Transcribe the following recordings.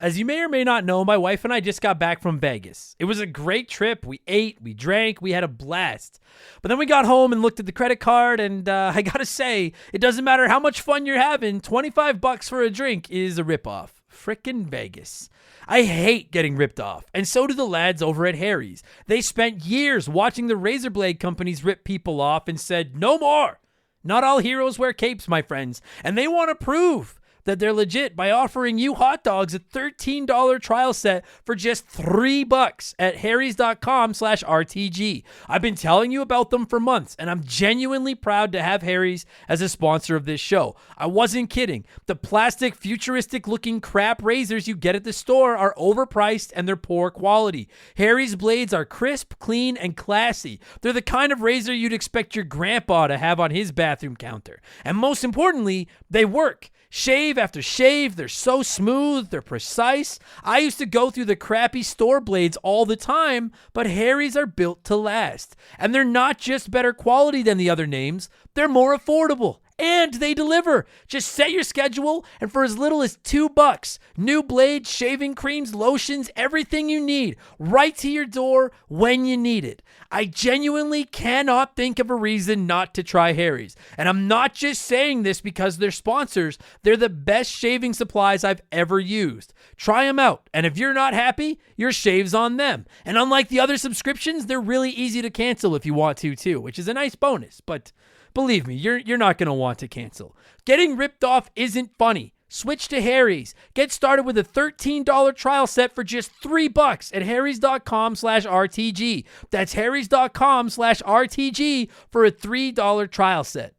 As you may or may not know, my wife and I just got back from Vegas. It was a great trip. We ate, we drank, we had a blast. But then we got home and looked at the credit card, and I gotta say, it doesn't matter how much fun you're having, $25 for a drink is a ripoff. Frickin' Vegas. I hate getting ripped off, and so do the lads over at Harry's. They spent years watching the razor blade companies rip people off and said, no more. Not all heroes wear capes, my friends, and they want to prove that they're legit by offering you hot dogs a $13 trial set for just $3 at harrys.com/RTG. I've been telling you about them for months, and I'm genuinely proud to have Harry's as a sponsor of this show. I wasn't kidding. The plastic, futuristic-looking crap razors you get at the store are overpriced and they're poor quality. Harry's blades are crisp, clean, and classy. They're the kind of razor you'd expect your grandpa to have on his bathroom counter. And most importantly, they work. Shave after shave, they're so smooth, they're precise. I used to go through the crappy store blades all the time, but Harry's are built to last. And they're not just better quality than the other names, they're more affordable. And they deliver. Just set your schedule, and for as little as $2, new blades, shaving creams, lotions, everything you need, right to your door when you need it. I genuinely cannot think of a reason not to try Harry's. And I'm not just saying this because they're sponsors. They're the best shaving supplies I've ever used. Try them out, and if you're not happy, your shave's on them. And unlike the other subscriptions, they're really easy to cancel if you want to too, which is a nice bonus, but believe me, you're not going to want to cancel. Getting ripped off isn't funny. Switch to Harry's. Get started with a $13 trial set for just $3 at harrys.com/RTG. That's harrys.com/RTG for a $3 trial set.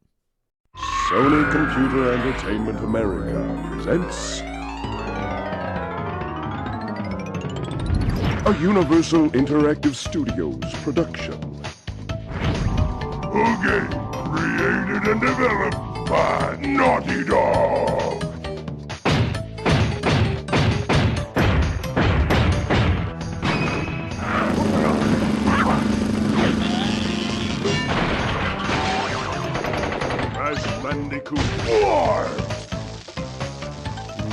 Sony Computer Entertainment America presents a Universal Interactive Studios production. A game created and developed by Naughty Dog. Crash Bandicoot 4.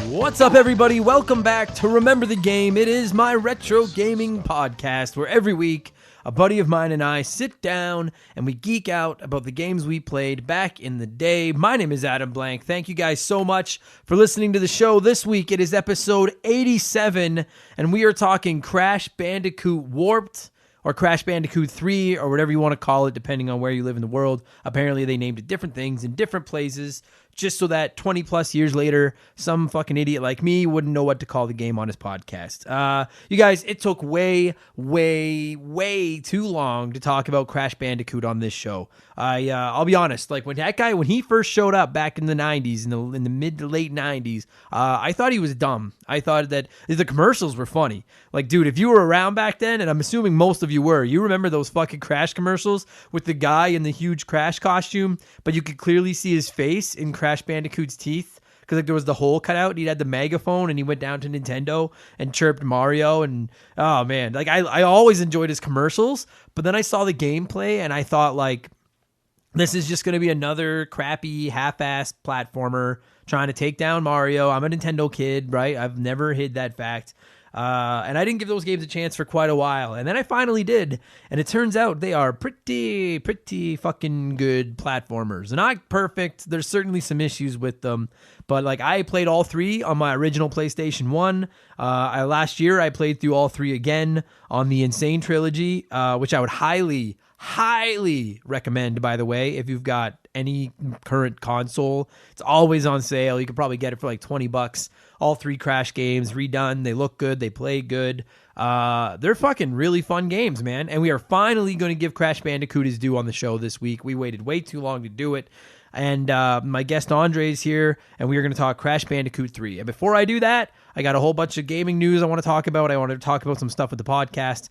What's up, everybody? Welcome back to Remember the Game. It is my retro gaming podcast where every week a buddy of mine and I sit down and we geek out about the games we played back in the day. My name is Adam Blank. Thank you guys so much for listening to the show. This week it is episode 87 and we are talking Crash Bandicoot Warped, or Crash Bandicoot 3, or whatever you want to call it, depending on where you live in the world. Apparently, they named it different things in different places, just so that 20 plus years later, some fucking idiot like me wouldn't know what to call the game on his podcast. You guys, it took way too long to talk about Crash Bandicoot on this show. I'll be honest, like when he first showed up back in the 90s, in the mid to late 90s, I thought he was dumb. I thought that the commercials were funny. Like, dude, if you were around back then, and I'm assuming most of you were, you remember those fucking Crash commercials with the guy in the huge Crash costume, but you could clearly see his face in Crash Bandicoot's teeth because like there was the hole cut out and he had the megaphone and he went down to Nintendo and chirped Mario, and oh man, like I always enjoyed his commercials, but then I saw the gameplay and I thought like this is just going to be another crappy half-assed platformer trying to take down Mario. I'm a Nintendo kid, right? I've never hid that fact. And I didn't give those games a chance for quite a while. And then I finally did. And it turns out they are pretty fucking good platformers. They're not perfect. There's certainly some issues with them. But like I played all three on my original PlayStation 1. Last year I played through all three again on the Insane Trilogy, which I would highly recommend, by the way, if you've got any current console. It's always on sale. You could probably get it for like $20. All three Crash games redone. They look good. They play good. They're fucking really fun games, man. And we are finally going to give Crash Bandicoot his due on the show this week. We waited way too long to do it. And my guest Andre is here, and we are going to talk Crash Bandicoot 3. And before I do that, I got a whole bunch of gaming news I want to talk about. I want to talk about some stuff with the podcast.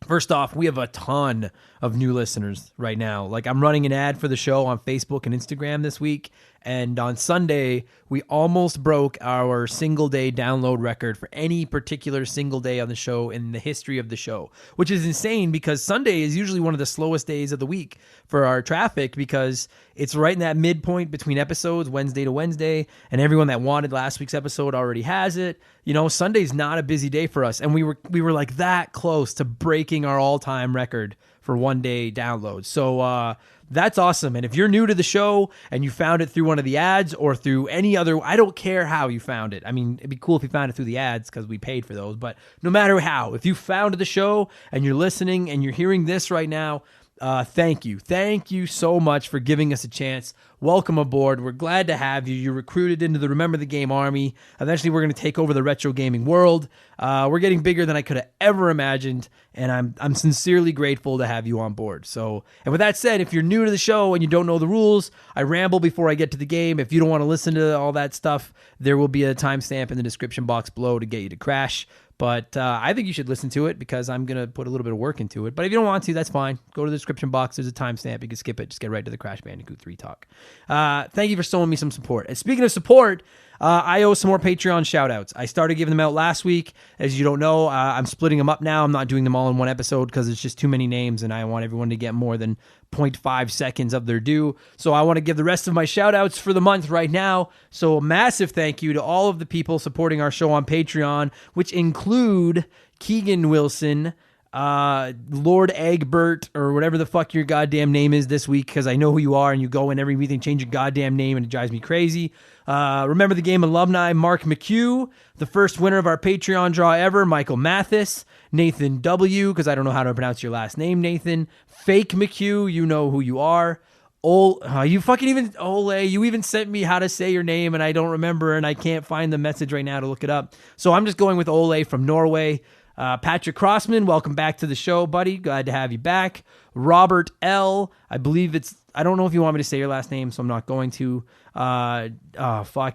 First off, we have a ton of new listeners right now. Like I'm running an ad for the show on Facebook and Instagram this week, And on Sunday, we almost broke our single day download record for any particular single day on the show in the history of the show, which is insane because Sunday is usually one of the slowest days of the week for our traffic because it's right in that midpoint between episodes, Wednesday to Wednesday, and everyone that wanted last week's episode already has it. You know, Sunday's not a busy day for us, and we were like that close to breaking our all-time record for one day downloads. So that's awesome. And if you're new to the show and you found it through one of the ads or through any other, I don't care how you found it. I mean, it'd be cool if you found it through the ads because we paid for those, but no matter how, if you found the show and you're listening and you're hearing this right now, thank you. Thank you so much for giving us a chance. Welcome aboard. We're glad to have you. You're recruited into the Remember the Game army. Eventually, we're going to take over the retro gaming world. We're getting bigger than I could have ever imagined, and I'm sincerely grateful to have you on board. So, and with that said, if you're new to the show and you don't know the rules, I ramble before I get to the game. If you don't want to listen to all that stuff, there will be a timestamp in the description box below to get you to Crash. But I think you should listen to it because I'm going to put a little bit of work into it. But if you don't want to, that's fine. Go to the description box. There's a timestamp. You can skip it. Just get right to the Crash Bandicoot 3 talk. Thank you for showing me some support. And speaking of support, I owe some more Patreon shout-outs. I started giving them out last week. As you don't know, I'm splitting them up now. I'm not doing them all in one episode because it's just too many names, and I want everyone to get more than 0.5 seconds of their due. So I want to give the rest of my shout-outs for the month right now. So a massive thank you to all of the people supporting our show on Patreon, which include Keegan Wilson, Lord Egbert, or whatever the fuck your goddamn name is this week, because I know who you are, and you go in every week and change your goddamn name, and it drives me crazy. Remember the Game alumni, Mark McHugh, the first winner of our Patreon draw ever, Michael Mathis, Nathan W., because I don't know how to pronounce your last name, Nathan, Fake McHugh, you know who you are. You fucking even, Ole, you even sent me how to say your name, and I don't remember, and I can't find the message right now to look it up. So I'm just going with Ole from Norway. Patrick Crossman, welcome back to the show, buddy. Glad to have you back. Robert L., I believe I don't know if you want me to say your last name, so I'm not going to.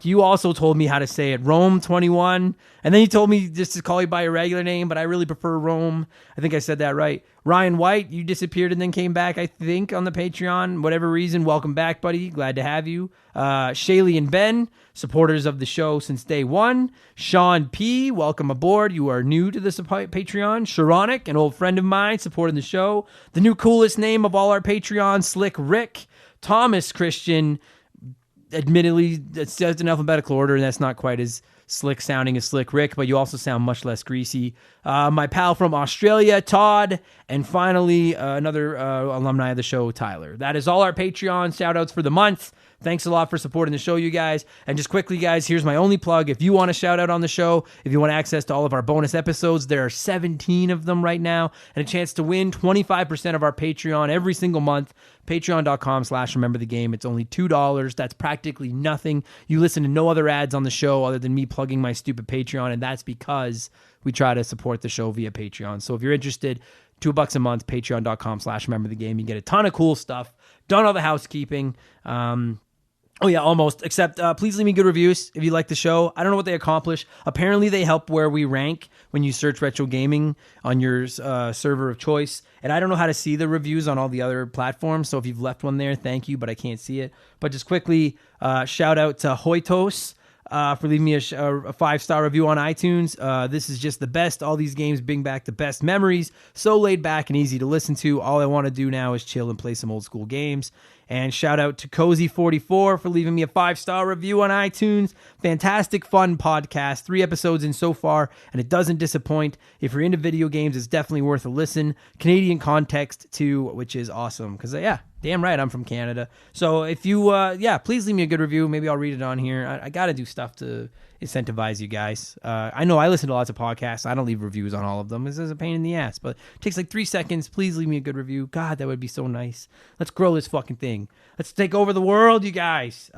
You also told me how to say it. Rome 21. And then you told me just to call you by your regular name, but I really prefer Rome. I think I said that right. Ryan White, you disappeared and then came back, I think, on the Patreon. Whatever reason, welcome back, buddy. Glad to have you. Shaylee and Ben, supporters of the show since day one. Sean P., welcome aboard. You are new to this Patreon. Sharonic, an old friend of mine, supporting the show. The new coolest name of all our Patreon, Slick Rick. Thomas Christian, admittedly, it's just in alphabetical order, and that's not quite as slick sounding as Slick Rick, but you also sound much less greasy. My pal from Australia, Todd, and finally, another alumni of the show, Tyler. That is all our Patreon shout-outs for the month. Thanks a lot for supporting the show, you guys. And just quickly, guys, here's my only plug. If you want a shout-out on the show, if you want access to all of our bonus episodes, there are 17 of them right now, and a chance to win 25% of our Patreon every single month. Patreon.com/rememberthegame. It's only $2. That's practically nothing. You listen to no other ads on the show other than me plugging my stupid Patreon, and that's because we try to support the show via Patreon. So if you're interested, $2 a month, patreon.com/rememberthegame. You get a ton of cool stuff. Done all the housekeeping. Oh, yeah, almost. Except please leave me good reviews if you like the show. I don't know what they accomplish. Apparently, they help where we rank when you search retro gaming on your server of choice. And I don't know how to see the reviews on all the other platforms. So if you've left one there, thank you, but I can't see it. But just quickly, shout out to Hoitos for leaving me a 5-star review on iTunes. This is just the best. All these games bring back the best memories. So laid back and easy to listen to. All I want to do now is chill and play some old school games. And shout out to Cozy44 for leaving me a 5-star review on iTunes. Fantastic, fun podcast. 3 episodes in so far, and it doesn't disappoint. If you're into video games, it's definitely worth a listen. Canadian context, too, which is awesome. Because, yeah, damn right, I'm from Canada. So if you, please leave me a good review. Maybe I'll read it on here. I got to do stuff to incentivize you guys. I know I listen to lots of podcasts. I don't leave reviews on all of them. This is a pain in the ass, but it takes like 3 seconds. Please leave me a good review. God, that would be so nice. Let's grow this fucking thing. Let's take over the world, you guys.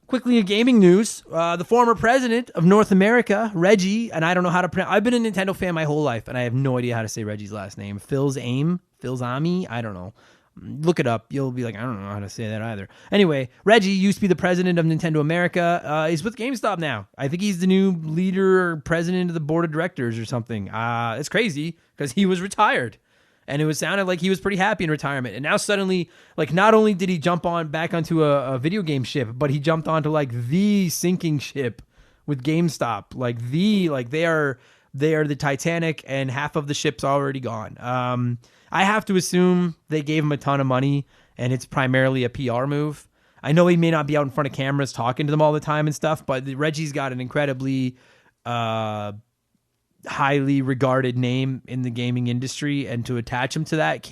Quickly in gaming news, the former president of North America, Reggie, and I don't know how to pronounce. I've been a Nintendo fan my whole life, and I have no idea how to say Reggie's last name. Fils-Aime, I don't know. Look it up. You'll be like, I don't know how to say that either. Anyway, Reggie used to be the president of Nintendo America. He's with GameStop now. I think he's the new leader or president of the board of directors or something. It's crazy because he was retired. And it was sounded like he was pretty happy in retirement. And now suddenly, like, not only did he jump back onto a video game ship, but he jumped onto like the sinking ship with GameStop. Like they are the Titanic, and half of the ship's already gone. I have to assume they gave him a ton of money, and it's primarily a PR move. I know he may not be out in front of cameras talking to them all the time and stuff, but Reggie's got an incredibly highly regarded name in the gaming industry, and to attach him to that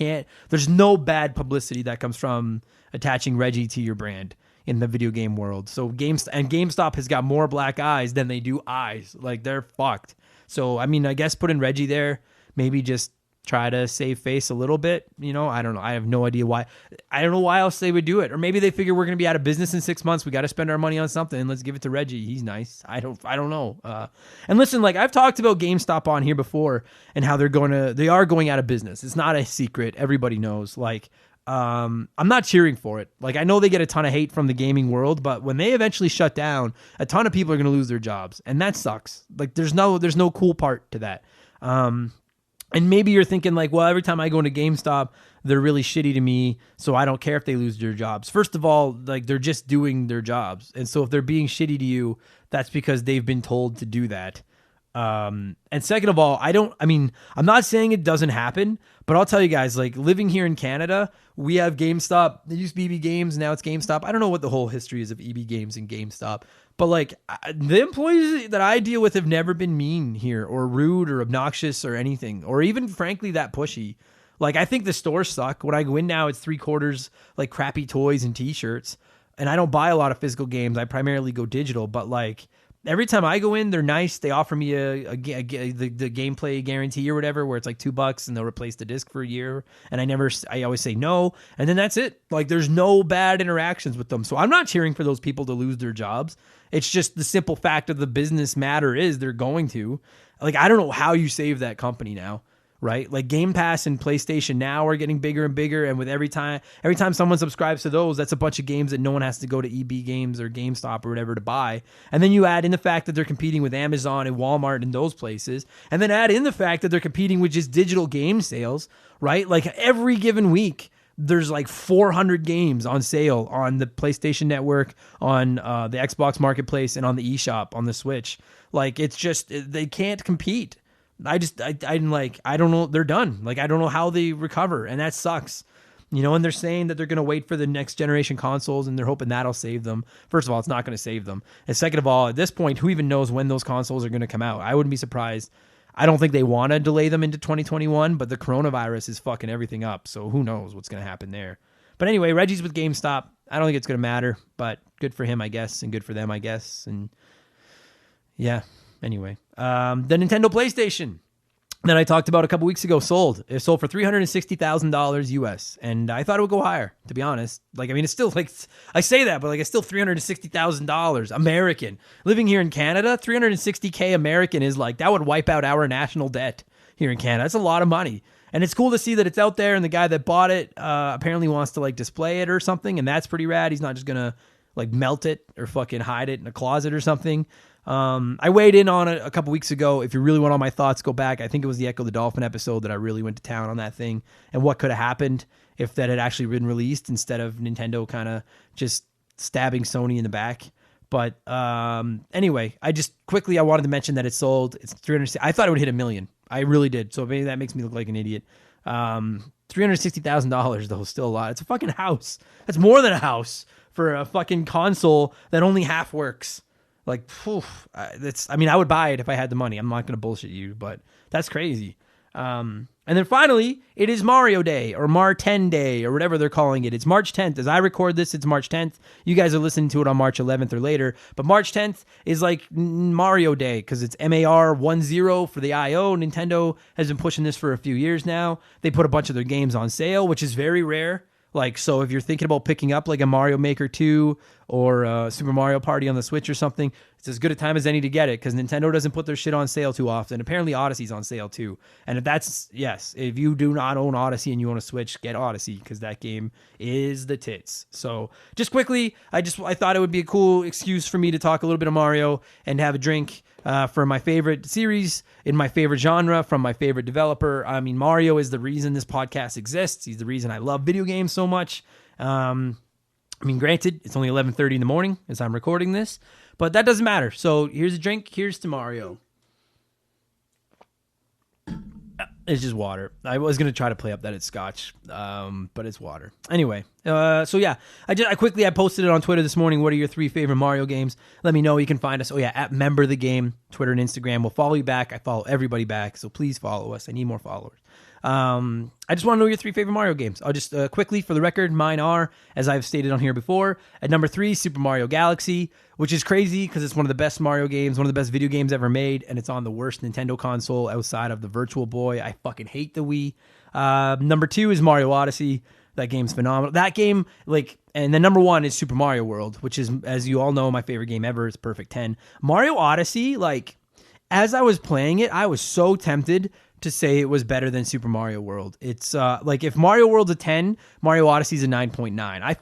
there's no bad publicity that comes from attaching Reggie to your brand in the video game world. So GameStop has got more black eyes than they do eyes. Like, they're fucked. So I mean, I guess putting Reggie there, maybe just try to save face a little bit. I don't know. I have no idea why. I don't know why else they would do it. Or maybe they figure we're going to be out of business in 6 months. We got to spend our money on something. Let's give it to Reggie. He's nice. I don't know. And listen, like, I've talked about GameStop on here before and how they are going out of business. It's not a secret. Everybody knows. Like, I'm not cheering for it. Like, I know they get a ton of hate from the gaming world, but when they eventually shut down, a ton of people are going to lose their jobs, and that sucks. Like, there's no cool part to that. And maybe you're thinking like, well, every time I go into GameStop, they're really shitty to me, so I don't care if they lose their jobs. First of all, like, they're just doing their jobs. And so if they're being shitty to you, that's because they've been told to do that. And second of all, I'm not saying it doesn't happen, but I'll tell you guys, like, living here in Canada, we have GameStop. It used to be EB Games, now it's GameStop. I don't know what the whole history is of EB Games and GameStop, but like, the employees that I deal with have never been mean here or rude or obnoxious or anything, or even frankly that pushy. Like, I think the stores suck. When I go in now, it's 3/4 like crappy toys and t-shirts, and I don't buy a lot of physical games. I primarily go digital, but like, every time I go in, they're nice. They offer me the gameplay guarantee or whatever, where it's like $2 and they'll replace the disc for a year. And I always say no. And then that's it. Like, there's no bad interactions with them. So I'm not cheering for those people to lose their jobs. It's just the simple fact of the business matter is they're going to. Like, I don't know how you save that company now. Right? Like, Game Pass and PlayStation Now are getting bigger and bigger, and with every time someone subscribes to those, that's a bunch of games that no one has to go to EB Games or GameStop or whatever to buy. And then you add in the fact that they're competing with Amazon and Walmart and those places, and then add in the fact that they're competing with just digital game sales, right? Like, every given week, there's like 400 games on sale on the PlayStation Network, on the Xbox Marketplace, and on the eShop on the Switch. Like, it's just, they can't compete. I don't know. They're done. Like, I don't know how they recover, and that sucks. And they're saying that they're going to wait for the next generation consoles, and they're hoping that'll save them. First of all, it's not going to save them. And second of all, at this point, who even knows when those consoles are going to come out? I wouldn't be surprised. I don't think they want to delay them into 2021, but the coronavirus is fucking everything up, so who knows what's going to happen there. But anyway, Reggie's with GameStop. I don't think it's going to matter, but good for him, I guess, and good for them, I guess. And yeah. Anyway, the Nintendo PlayStation that I talked about a couple weeks ago sold. It sold for $360,000 US, and I thought it would go higher, to be honest. Like, I mean, it's still, like, I say that, but like, it's still $360,000 American. Living here in Canada, $360K American is like, that would wipe out our national debt here in Canada. That's a lot of money. And it's cool to see that it's out there, and the guy that bought it apparently wants to like display it or something, and that's pretty rad. He's not just gonna like melt it or fucking hide it in a closet or something. I weighed in on it a couple weeks ago. If you really want all my thoughts, go back. I think it was the Echo the Dolphin episode that I really went to town on that thing and what could have happened if that had actually been released instead of Nintendo kind of just stabbing Sony in the back. But anyway, I wanted to mention that it sold. It's 300. I thought it would hit $1 million. I really did. So maybe that makes me look like an idiot. $360,000 though is still a lot. It's a fucking house. That's more than a house for a fucking console that only half works. Like, I would buy it if I had the money. I'm not going to bullshit you, but that's crazy. And then finally, it is Mario Day or Mar-10 Day or whatever they're calling it. It's March 10th. As I record this, it's March 10th. You guys are listening to it on March 11th or later. But March 10th is like Mario Day because it's MAR10 for the IO. Nintendo has been pushing this for a few years now. They put a bunch of their games on sale, which is very rare. Like, so if you're thinking about picking up like a Mario Maker 2 or Super Mario Party on the Switch or something, it's as good a time as any to get it because Nintendo doesn't put their shit on sale too often. Apparently Odyssey's on sale too. And if you do not own Odyssey and you own a Switch, get Odyssey because that game is the tits. So just quickly, I thought it would be a cool excuse for me to talk a little bit of Mario and have a drink for my favorite series in my favorite genre from my favorite developer. I mean, Mario is the reason this podcast exists. He's the reason I love video games so much. I mean, granted, it's only 11:30 in the morning as I'm recording this, but that doesn't matter. So here's a drink. Here's to Mario. It's just water. I was going to try to play up that it's scotch, but it's water. Anyway, so yeah, I posted it on Twitter this morning. What are your 3 favorite Mario games? Let me know. You can find us. Oh yeah, at Member the Game, Twitter and Instagram. We'll follow you back. I follow everybody back, so please follow us. I need more followers. I just want to know your 3 favorite Mario games. I'll just quickly, for the record, mine are, as I've stated on here before, at number 3, Super Mario Galaxy, which is crazy because it's one of the best Mario games, one of the best video games ever made, and it's on the worst Nintendo console outside of the Virtual Boy. I fucking hate the Wii. Number 2 is Mario Odyssey. That game's phenomenal. That game, and then number 1 is Super Mario World, which is, as you all know, my favorite game ever. It's perfect 10. Mario Odyssey, as I was playing it, I was so tempted to say it was better than Super Mario World. It's if Mario World's a 10, Mario Odyssey's a 9.9. I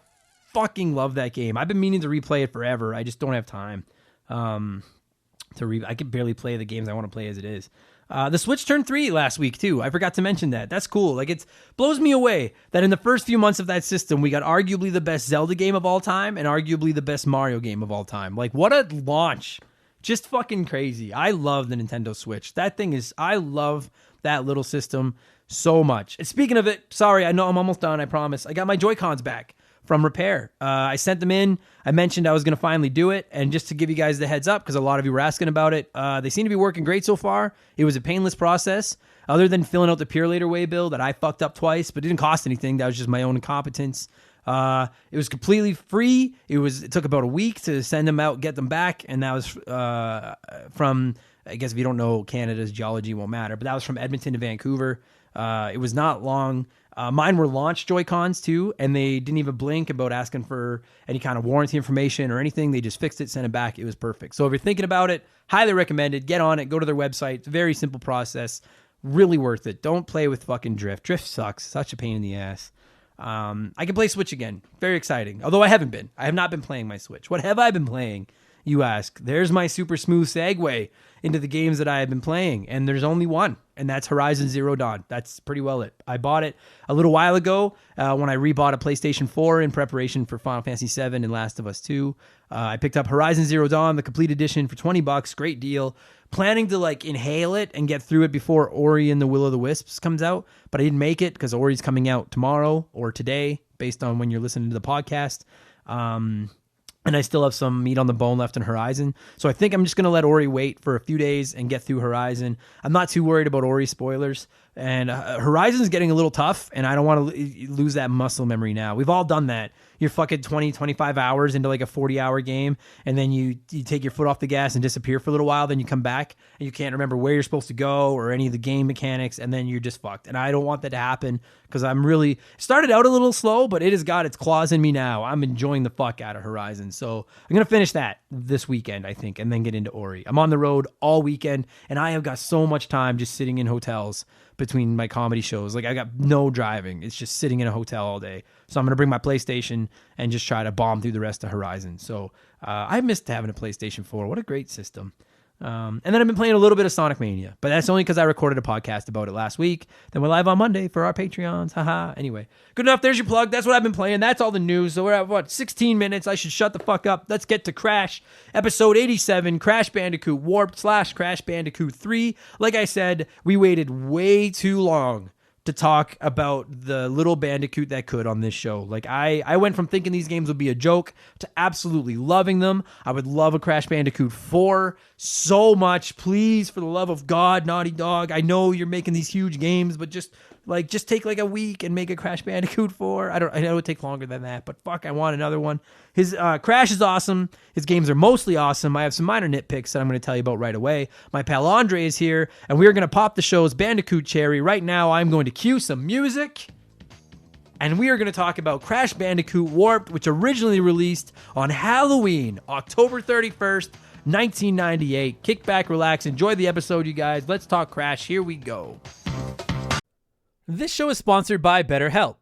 fucking love that game. I've been meaning to replay it forever. I just don't have time I can barely play the games I want to play as it is. The Switch turned 3 last week too. I forgot to mention that. That's cool. It blows me away that in the first few months of that system, we got arguably the best Zelda game of all time and arguably the best Mario game of all time. What a launch. Just fucking crazy. I love the Nintendo Switch. I love that little system so much. And speaking of it, sorry, I know I'm almost done, I promise. I got my Joy-Cons back from repair. I sent them in. I mentioned I was going to finally do it. And just to give you guys the heads up, because a lot of you were asking about it, they seem to be working great so far. It was a painless process, other than filling out the Pure Way bill that I fucked up twice, but it didn't cost anything. That was just my own incompetence. It was completely free. It took about a week to send them out, get them back. And that was from, I guess if you don't know Canada's geology, won't matter, but that was from Edmonton to Vancouver. It was not long. Mine were launch Joy-Cons too, and they didn't even blink about asking for any kind of warranty information or anything. They just fixed it, sent it back. It was perfect. So if you're thinking about it, highly recommended. Get on it. Go to their website. It's a very simple process. Really worth it. Don't play with fucking Drift. Drift sucks. Such a pain in the ass. I can play Switch again. Very exciting. Although I haven't been. I have not been playing my Switch. What have I been playing, you ask? There's my super smooth segue into the games that I have been playing. And there's only one, and that's Horizon Zero Dawn. That's pretty well it. I bought it a little while ago when I rebought a PlayStation 4 in preparation for Final Fantasy 7 and Last of Us 2. I picked up Horizon Zero Dawn, the complete edition, for $20. Great deal. Planning to inhale it and get through it before Ori and the Will of the Wisps comes out, but I didn't make it because Ori's coming out tomorrow or today, based on when you're listening to the podcast. And I still have some meat on the bone left in Horizon. So I think I'm just going to let Ori wait for a few days and get through Horizon. I'm not too worried about Ori spoilers. And Horizon's getting a little tough, and I don't want to lose that muscle memory now. We've all done that. You're fucking 20, 25 hours into a 40-hour game, and then you take your foot off the gas and disappear for a little while. Then you come back, and you can't remember where you're supposed to go or any of the game mechanics, and then you're just fucked. And I don't want that to happen because I'm really started out a little slow, but it has got its claws in me now. I'm enjoying the fuck out of Horizon. So I'm going to finish that this weekend, I think, and then get into Ori. I'm on the road all weekend, and I have got so much time just sitting in hotels between my comedy shows. I got no driving. It's just sitting in a hotel all day. So I'm going to bring my PlayStation and just try to bomb through the rest of Horizon. So I missed having a PlayStation 4. What a great system. And then I've been playing a little bit of Sonic Mania, but that's only because I recorded a podcast about it last week. Then we're live on Monday for our Patreons. Haha. Anyway, good enough. There's your plug. That's what I've been playing. That's all the news. So we're at 16 minutes. I should shut the fuck up. Let's get to Crash. Episode 87, Crash Bandicoot Warped / Crash Bandicoot 3. Like I said, we waited way too long to talk about the little Bandicoot that could on this show. I went from thinking these games would be a joke to absolutely loving them. I would love a Crash Bandicoot 4 so much. Please, for the love of God, Naughty Dog, I know you're making these huge games, but just take a week and make a Crash Bandicoot 4. I know it would take longer than that, but fuck, I want another one. His Crash is awesome. His games are mostly awesome. I have some minor nitpicks that I'm going to tell you about right away. My pal Andre is here, and we are going to pop the show's Bandicoot cherry. Right now, I'm going to cue some music, and we are going to talk about Crash Bandicoot Warped, which originally released on Halloween, October 31st, 1998. Kick back, relax, enjoy the episode, you guys. Let's talk Crash. Here we go. This show is sponsored by BetterHelp.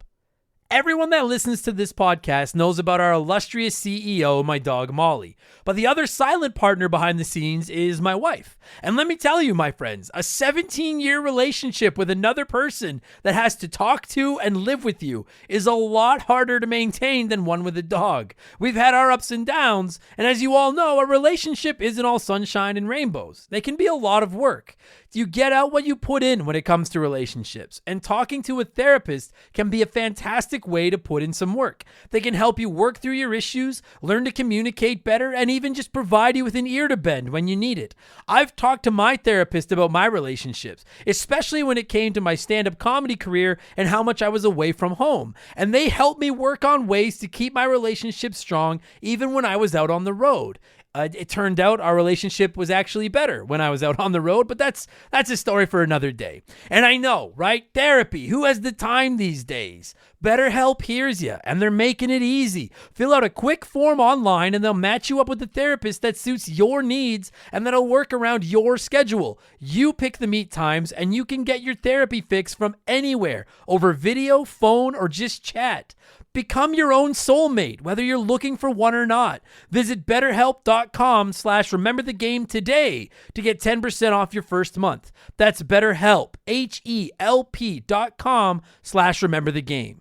Everyone that listens to this podcast knows about our illustrious CEO, my dog Molly. But the other silent partner behind the scenes is my wife. And let me tell you, my friends, a 17-year relationship with another person that has to talk to and live with you is a lot harder to maintain than one with a dog. We've had our ups and downs, and as you all know, a relationship isn't all sunshine and rainbows. They can be a lot of work. You get out what you put in when it comes to relationships, and talking to a therapist can be a fantastic way to put in some work. They can help you work through your issues, learn to communicate better, and even just provide you with an ear to bend when you need it. I've talked to my therapist about my relationships, especially when it came to my stand-up comedy career and how much I was away from home, and they helped me work on ways to keep my relationship strong even when I was out on the road. It turned out our relationship was actually better when I was out on the road, but that's a story for another day. And I know, right? Therapy. Who has the time these days? BetterHelp hears you, and they're making it easy. Fill out a quick form online, and they'll match you up with a therapist that suits your needs and that'll work around your schedule. You pick the meet times, and you can get your therapy fix from anywhere, over video, phone, or just chat. Become your own soulmate, whether you're looking for one or not. Visit BetterHelp.com/rememberthegame today to get 10% off your first month. That's BetterHelp, HELP.com/rememberthegame.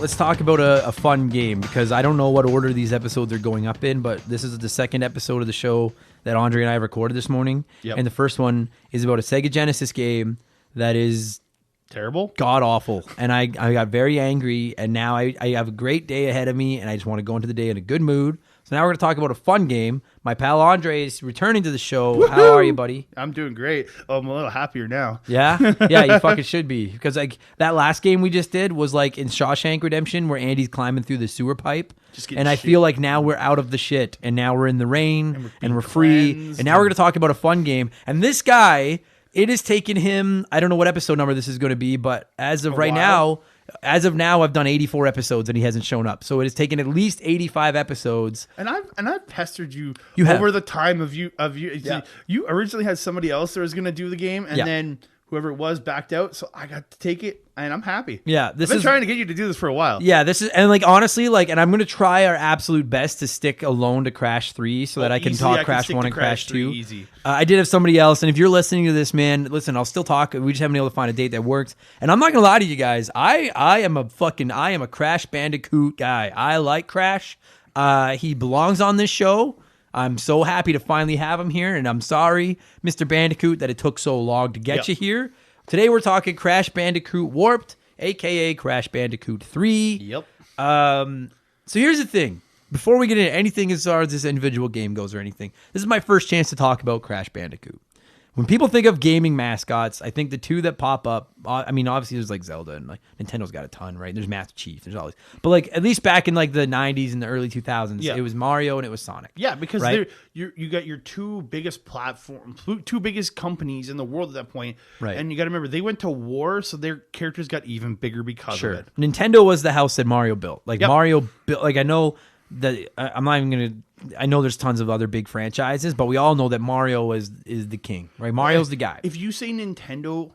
Let's talk about a fun game, because I don't know what order these episodes are going up in, but this is the second episode of the show that Andre and I recorded this morning. Yep. And the first one is about a Sega Genesis game that is terrible, god awful, and I got very angry, and now I have a great day ahead of me, and I just want to go into the day in a good mood. So now we're going to talk about a fun game. My pal Andre is returning to the show. Woo-hoo! How are you, buddy? I'm doing great. Oh, I'm a little happier now. Yeah? Yeah, you fucking should be. Because like that last game we just did was like in Shawshank Redemption, where Andy's climbing through the sewer pipe. And I feel like now we're out of the shit, and now we're in the rain, and we're free. And now we're going to talk about a fun game. And this guy, it has taken him, I don't know what episode number this is going to be, but as of now, I've done 84 episodes and he hasn't shown up. So it has taken at least 85 episodes. And I've pestered you have. over the time of you. Yeah. You originally had somebody else that was going to do the game, and then whoever it was backed out, so I got to take it, and I'm happy. Yeah, I've been trying to get you to do this for a while. Yeah, this is, and like honestly, like, and I'm gonna try our absolute best to stick alone to Crash 3 so that I can talk Crash 1 and Crash 2. Easy. I did have somebody else, and if you're listening to this, man, listen, I'll still talk. We just haven't been able to find a date that works. And I'm not gonna lie to you guys, I am a Crash Bandicoot guy. I like Crash. He belongs on this show. I'm so happy to finally have him here, and I'm sorry, Mr. Bandicoot, that it took so long to get you here. Today we're talking Crash Bandicoot Warped, a.k.a. Crash Bandicoot 3. Yep. So here's the thing. Before we get into anything as far as this individual game goes or anything, this is my first chance to talk about Crash Bandicoot. When people think of gaming mascots, I think the two that pop up, I mean, obviously there's like Zelda and like Nintendo's got a ton, right? There's Master Chief, there's all these. But like at least back in like the 90s and the early 2000s, it was Mario and it was Sonic. Yeah, because right? you got your two biggest two biggest companies in the world at that point. Right. And you got to remember, they went to war, so their characters got even bigger because of it. Nintendo was the house that Mario built. Like Mario built, like I know that I'm not even going to, I know there's tons of other big franchises, but we all know that Mario is the king, right? Mario's the guy. If you say Nintendo,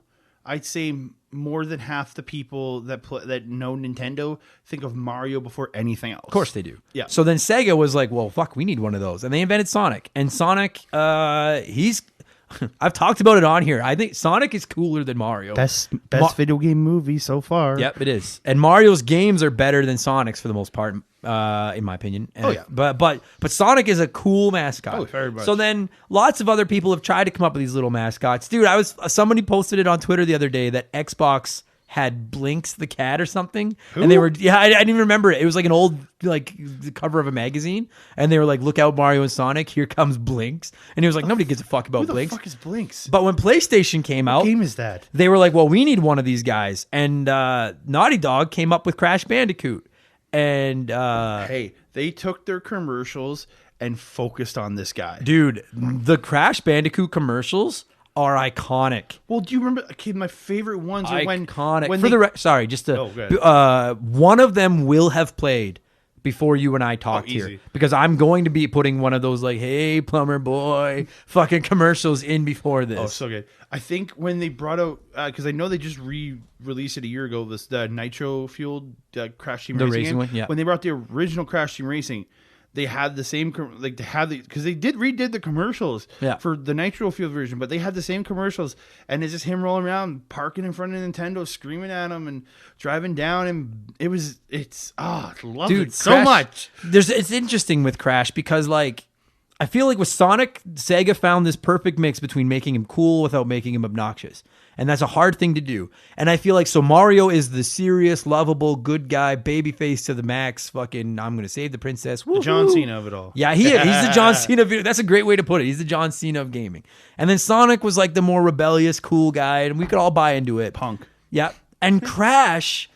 I'd say more than half the people that know Nintendo think of Mario before anything else. Of course they do. Yeah. So then Sega was like, well, fuck, we need one of those. And they invented Sonic. And Sonic, I've talked about it on here. I think Sonic is cooler than Mario. Best video game movie so far. Yep, it is. And Mario's games are better than Sonic's for the most part, in my opinion. And but Sonic is a cool mascot. Oh, very much. So then lots of other people have tried to come up with these little mascots. Dude, somebody posted it on Twitter the other day that Xbox had Blinks the cat or something. And they were, I didn't even remember it. It was like an old, like the cover of a magazine. And they were like, look out, Mario and Sonic, here comes Blinks. And he was like, nobody gives a fuck about Blinks. Who the fuck is Blinks? But when PlayStation came out, What game is that? they were like, well, we need one of these guys. And Naughty Dog came up with Crash Bandicoot. And Hey, they took their commercials and focused on this guy. dude, the Crash Bandicoot commercials are iconic. Well, do you remember? Okay, my favorite ones are Iconic. when For they, sorry, just to, Oh, go ahead. one of them will have played before you and I talked here, easy. because I'm going to be putting one of those like, hey, plumber boy, fucking commercials in before this. Oh, so good. I think when they brought out, because I know they just re-released it a year ago, the nitro fueled Crash Team The Racing racing game. one, yeah. When they brought the original Crash Team Racing, they had the same because they redid the commercials Yeah. for the nitro fueled version, but they had the same commercials, and it's just him rolling around, parking in front of Nintendo, screaming at him, and driving down, and I love Dude, it so Crash- much. It's interesting with Crash because like I feel like with Sonic, Sega found this perfect mix between making him cool without making him obnoxious. And that's a hard thing to do. And I feel like so Mario is the serious, lovable, good guy, babyface to the max, fucking I'm gonna save the princess. The John Woohoo. Cena of it all. Yeah, he's the John Cena of it. That's a great way to put it. He's the John Cena of gaming. And then Sonic was like the more rebellious, cool guy, and we could all buy into it. Punk. Yeah. And Crash,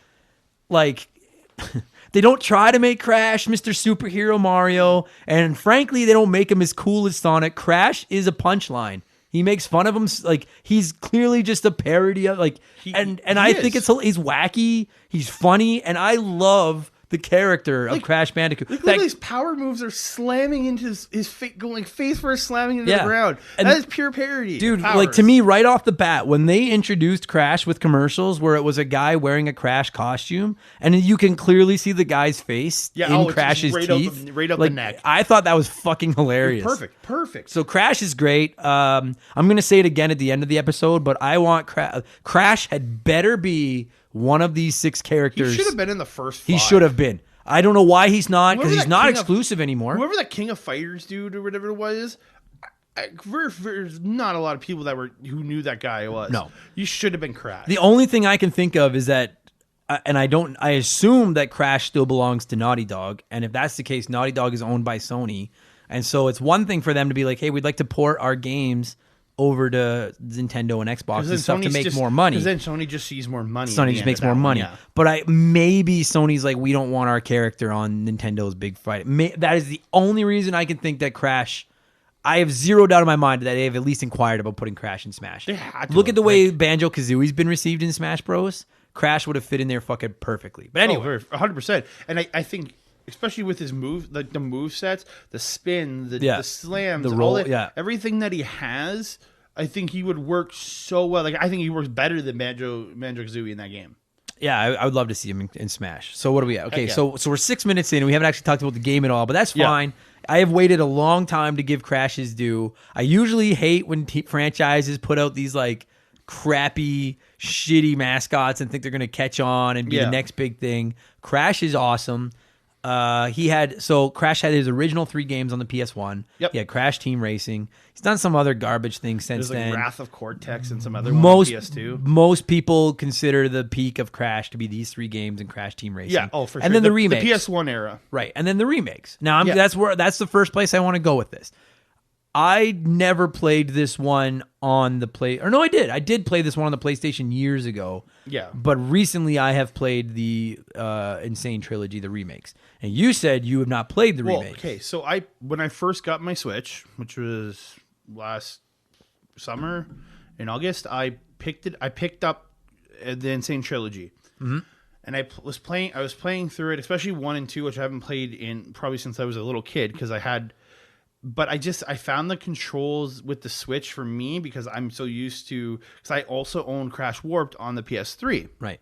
like, they don't try to make Crash Mr. Superhero Mario. And frankly, they don't make him as cool as Sonic. Crash is a punchline. He makes fun of him. Like, he's clearly just a parody of, like, and I think he's wacky. He's funny. And I love the character of Crash Bandicoot. Look at these power moves are slamming into his face, going like face first, slamming into the ground. And that is pure parody, dude. Powers. Like to me, right off the bat, when they introduced Crash with commercials, where it was a guy wearing a Crash costume, and you can clearly see the guy's face in it's Crash's right teeth, right up like, the neck. I thought that was fucking hilarious. Perfect. So Crash is great. I'm gonna say it again at the end of the episode, but I want Crash had better be one of these 6 characters. He should have been in the first 5. He should have been. I don't know why he's not, because Whoever he's that not King of- exclusive anymore. Whoever that King of Fighters dude or whatever it was, there's not a lot of people who knew that guy was. No. You should have been Crash. The only thing I can think of is that, and I assume that Crash still belongs to Naughty Dog. And if that's the case, Naughty Dog is owned by Sony. And so it's one thing for them to be like, hey, we'd like to port our games over to Nintendo and Xbox and stuff to make more money. Because then Sony just sees more money. Sony just makes more money. Yeah. But maybe Sony's like, we don't want our character on Nintendo's big fight. That is the only reason I can think that Crash. I have zero doubt in my mind that they have at least inquired about putting Crash in Smash. They had to Look at have, the way Banjo-Kazooie's been received in Smash Bros. Crash would have fit in there fucking perfectly. But anyway. 100%. And I think, especially with his move, like the move sets, the spin, the slams, the roll, all that, everything that he has, I think he would work so well. Like I think he works better than Banjo-Kazooie in that game. Yeah, I would love to see him in Smash. So what do we at? Okay, Yeah. so we're 6 minutes in and we haven't actually talked about the game at all, but that's fine. I have waited a long time to give Crash his due. I usually hate when franchises put out these like crappy, shitty mascots and think they're going to catch on and be the next big thing. Crash is awesome. Crash had his original 3 games on the PS1. Yep. He had Crash Team Racing. He's done some other garbage things since There's like then. Wrath of Cortex and some other one on PS2. Most people consider the peak of Crash to be these 3 games and Crash Team Racing. Yeah, for sure. And then the remakes. The PS1 era. Right. And then the remakes. Now that's the first place I want to go with this. I never played this one on the I did. I did play this one on the PlayStation years ago. Yeah. But recently I have played the Insane Trilogy, the remakes. And you said you have not played the remakes. Okay, so when I first got my Switch, which was last summer in August, I picked up the Insane Trilogy. Mm-hmm. And I was playing through it, especially 1 and 2, which I haven't played in probably since I was a little kid because but I found the controls with the Switch for me because I'm so used to, because I also own Crash Warped on the PS3. Right.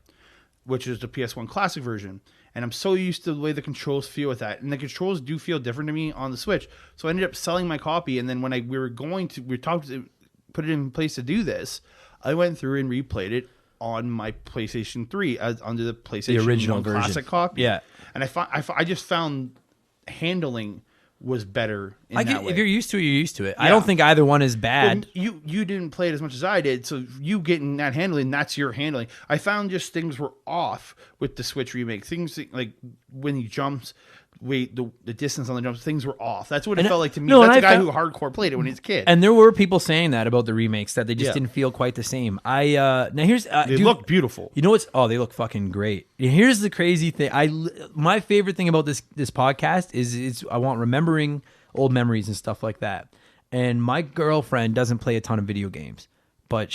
Which is the PS1 classic version. And I'm so used to the way the controls feel with that. And the controls do feel different to me on the Switch. So I ended up selling my copy. And then when we talked to put it in place to do this, I went through and replayed it on my PlayStation 3 under the PlayStation original 1 version. classic copy. Yeah. And I just found handling was better in that way. If you're used to it, you're used to it. I don't think either one is bad. Well, you didn't play it as much as I did, so you getting that handling, that's your handling. I found just things were off with the Switch remake. Things like when he jumps, the distance on the jumps, things were off. That's what it felt like to me. That's a guy who hardcore played it when he was a kid. And there were people saying that about the remakes, that they just didn't feel quite the same. Now here's they look beautiful. You know what's? Oh, they look fucking great. Here's the crazy thing. My favorite thing about this podcast is I want remembering old memories and stuff like that. And my girlfriend doesn't play a ton of video games, but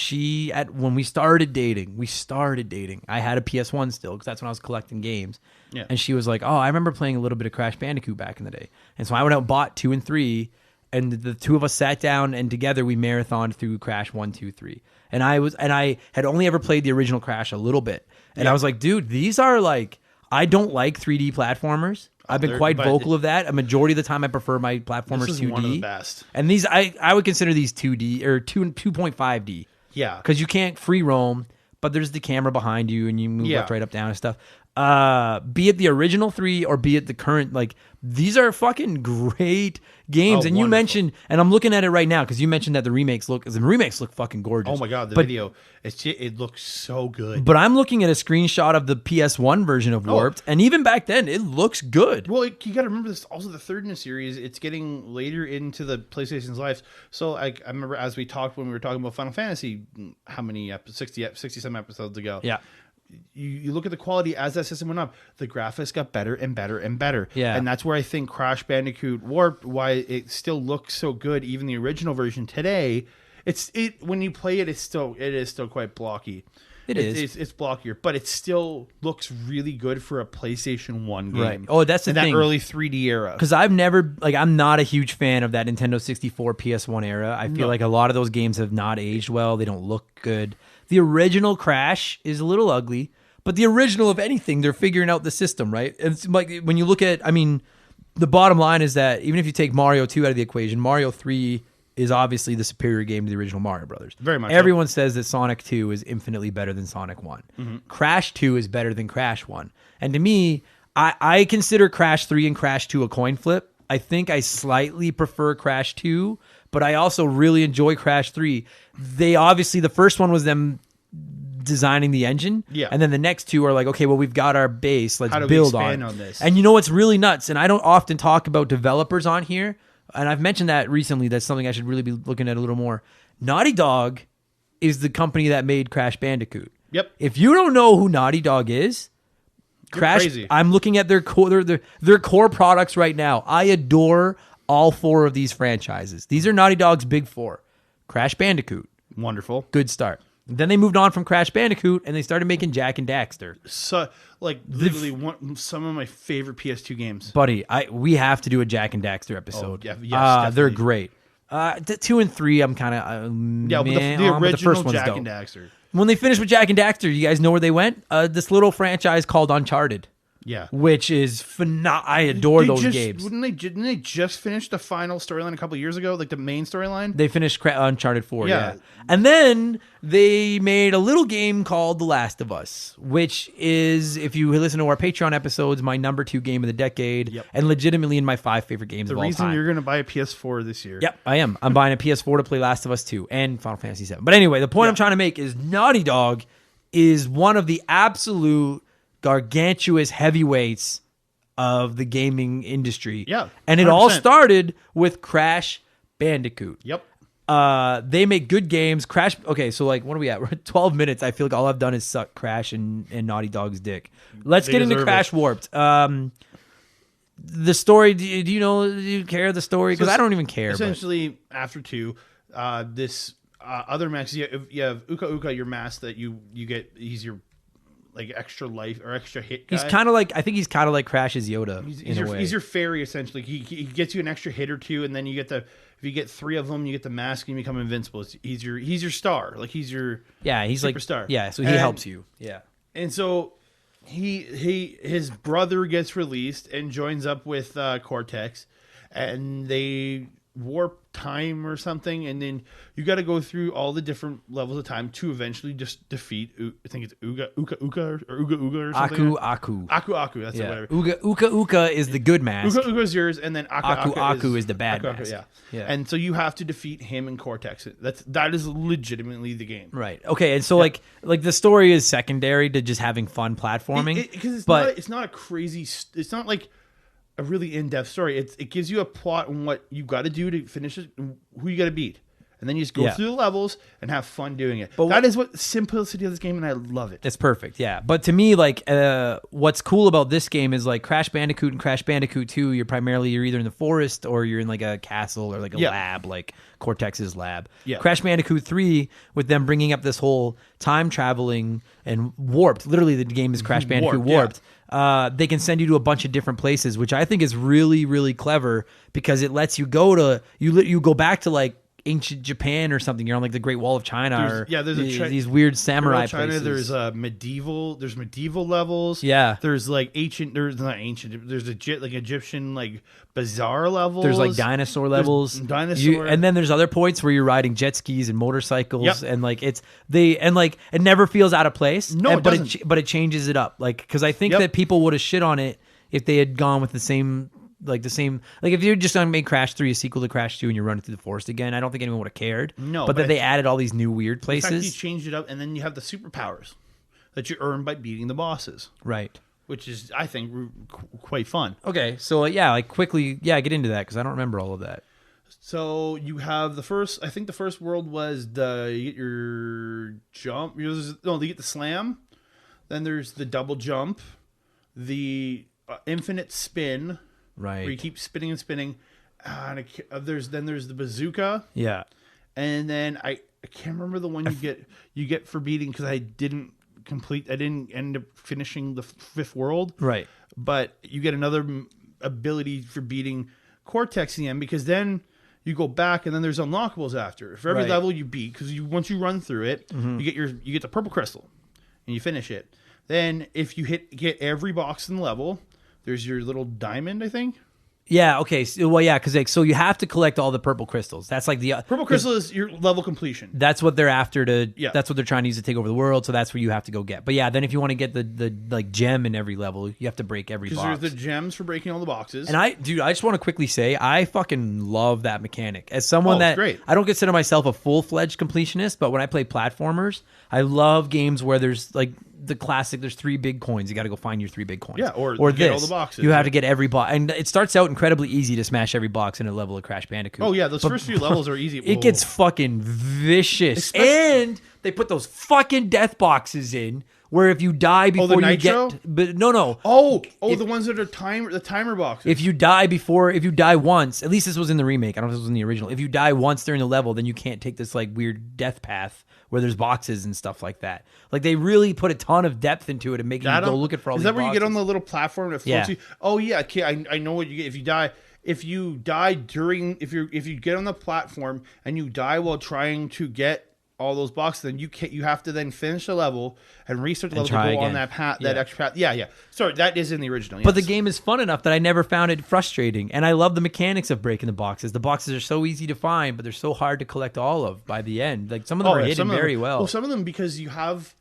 when we started dating, I had a PS1 still, because that's when I was collecting games. Yeah. And she was like, "Oh, I remember playing a little bit of Crash Bandicoot back in the day." And so I went out and bought 2 and 3, and the two of us sat down and together we marathoned through Crash 1, 2, 3. And I had only ever played the original Crash a little bit, and I was like, "Dude, these are like, I don't like 3D platformers." I've been quite vocal of that. A majority of the time, I prefer my platformers 2D. This is one of the best. And these, I would consider these 2D or 2.5D. Yeah, because you can't free roam, but there's the camera behind you, and you move left, right, up, down, and stuff. Be it the original 3 or be it the current, like, these are fucking great games. And you mentioned, and I'm looking at it right now because you mentioned that the remakes look fucking gorgeous. Oh my god, the video, it looks so good. But I'm looking at a screenshot of the PS1 version of Warped, and even back then, it looks good. Well, you got to remember this. Also, the third in the series, it's getting later into the PlayStation's life. So, I remember as we talked when we were talking about Final Fantasy, how many 60-some episodes ago? Yeah. You look at the quality as that system went up, the graphics got better and better and better. Yeah. And that's where I think Crash Bandicoot Warped, why it still looks so good, even the original version today. When you play it, it is still quite blocky. It's blockier, but it still looks really good for a PlayStation 1 game. Right. Oh, that's the thing. That early 3D era. Because I'm not a huge fan of that Nintendo 64 PS1 era. I feel like a lot of those games have not aged well. They don't look good. The original Crash is a little ugly, but the original of anything, they're figuring out the system, right? And it's like when you look at, the bottom line is that even if you take Mario 2 out of the equation, Mario 3 is obviously the superior game to the original Mario Brothers. Very much. Everyone says that Sonic 2 is infinitely better than Sonic 1. Mm-hmm. Crash 2 is better than Crash 1. And to me, I consider Crash 3 and Crash 2 a coin flip. I think I slightly prefer Crash 2, but I also really enjoy Crash 3. They obviously, the first one was them designing the engine. Yeah. And then the next two are like, okay, well, we've got our base. Let's build on this. And you know what's really nuts? And I don't often talk about developers on here, and I've mentioned that recently. That's something I should really be looking at a little more. Naughty Dog is the company that made Crash Bandicoot. Yep. If you don't know who Naughty Dog is, crazy. I'm looking at their core products right now. I adore all 4 of these franchises. These are Naughty Dog's big 4. Crash Bandicoot. Wonderful. Good start. Then they moved on from Crash Bandicoot and they started making Jak and Daxter. So, literally some of my favorite PS2 games. Buddy, we have to do a Jak and Daxter episode. Oh, yes, they're great. 2 and 3, I'm kind of the original Jak and Daxter. When they finished with Jak and Daxter, you guys know where they went? This little franchise called Uncharted. Yeah, which is phenomenal. I adore those games. Didn't they just finish the final storyline a couple years ago, like the main storyline? They finished Uncharted 4, yeah. And then they made a little game called The Last of Us, which is, if you listen to our Patreon episodes, my number 2 game of the decade, and legitimately in my 5 favorite games of all time. The reason you're going to buy a PS4 this year. Yep, I am. I'm buying a PS4 to play Last of Us 2 and Final Fantasy 7. But anyway, the point I'm trying to make is Naughty Dog is one of the absolute gargantuous heavyweights of the gaming industry. Yeah. And it 100%. All started with Crash Bandicoot. Yep. They make good games. Crash. Okay, so what are we at? We're at 12 minutes. I feel like all I've done is suck Crash and Naughty Dog's dick. Let's get into Crash Warped. The story, do you care the story? Because I don't even care. Essentially, after 2, this other max, you have Uka Uka, your mask that you get, he's your extra life or extra hit guy. He's kind of I think he's kind of like Crash's Yoda. He's your fairy, essentially. He gets you an extra hit or 2, and then you get if you get 3 of them, you get the mask and you become invincible. He's your star. He's your he's superstar. So he helps you. Yeah. And so his brother gets released and joins up with Cortex, and they warp time or something, and then you got to go through all the different levels of time to eventually just defeat. I think it's Uga or something. Aku. Aku. That's it. Yeah. Whatever. Uka is the good mask. Uga is yours, and then Aku is the bad mask. Yeah. And so you have to defeat him and Cortex. That is legitimately the game. Right. Okay. And so like the story is secondary to just having fun platforming. Because it's not a crazy. It's not like a really in-depth story. It gives you a plot on what you got to do to finish it, and who you got to beat, and then you just go through the levels and have fun doing it. But that is what the simplicity of this game, and I love it. It's perfect, yeah. But to me, like, what's cool about this game is like Crash Bandicoot and Crash Bandicoot 2. You're either in the forest or you're in like a castle or like a lab, like Cortex's lab. Yeah. Crash Bandicoot 3, with them bringing up this whole time traveling and warped. Literally, the game is Crash Bandicoot warped. They can send you to a bunch of different places, which I think is really, really clever because it lets you go to you go back to like ancient Japan or something. You're on like the Great Wall of China these weird samurai places. There's medieval levels. Yeah. There's like there's like Egyptian like bazaar levels. There's like dinosaur levels. And then there's other points where you're riding jet skis and motorcycles and like it never feels out of place. No, it doesn't. But it changes it up. Like, cause I think that people would have shit on it if they had gone with the same, if you're just going to make Crash 3 a sequel to Crash 2 and you're running through the forest again, I don't think anyone would have cared. No. But then they added all these new weird The places. fact you changed it up, and then you have the superpowers that you earn by beating the bosses. Right. Which is, I think, quite fun. Okay. So, quickly, get into that because I don't remember all of that. So you have the first world was you get your jump. You get the slam. Then there's the double jump, the infinite spin. Right. Where you keep spinning and spinning. And there's the bazooka. Yeah. And then I can't remember the one you get for beating because I didn't end up finishing the fifth world. Right. But you get another ability for beating Cortex in the end because then you go back and then there's unlockables after. For every level you beat, because once you run through it, you get the purple crystal and you finish it. Then if you get every box in the level, there's your little diamond, I think. Yeah. Okay. Because you have to collect all the purple crystals. That's like the purple crystal is your level completion. That's what they're after That's what they're trying to use to take over the world. So that's where you have to go get. But then if you want to get the like gem in every level, you have to break every box. Because there's the gems for breaking all the boxes. And I just want to quickly say I fucking love that mechanic. As someone great. I don't consider myself a full-fledged completionist, but when I play platformers, I love games where there's like the classic, there's 3 big coins. You got to go find your 3 big coins. Yeah, or get get all the boxes. You have to get every box. And it starts out incredibly easy to smash every box in a level of Crash Bandicoot. Oh, yeah, those first few levels are easy. It gets fucking vicious. And they put those fucking death boxes in where if you die before you get... But no. The ones that are the timer boxes. If you die once, at least this was in the remake. I don't know if this was in the original. If you die once during the level, then you can't take this like weird death path where there's boxes and stuff like that. Like they really put a ton of depth into it and making you go looking for all these boxes. Is that where you get on the little platform that floats you? Oh yeah, okay, I know what you get if you die. If you get on the platform and you die while trying to get all those boxes, then you have to then finish the level and restart the level to go on that path, that extra path. Yeah. Sorry, that is in the original. Yes. But the game is fun enough that I never found it frustrating, and I love the mechanics of breaking the boxes. The boxes are so easy to find, but they're so hard to collect all of by the end. Like some of them are hidden very well. Well, some of them because you have,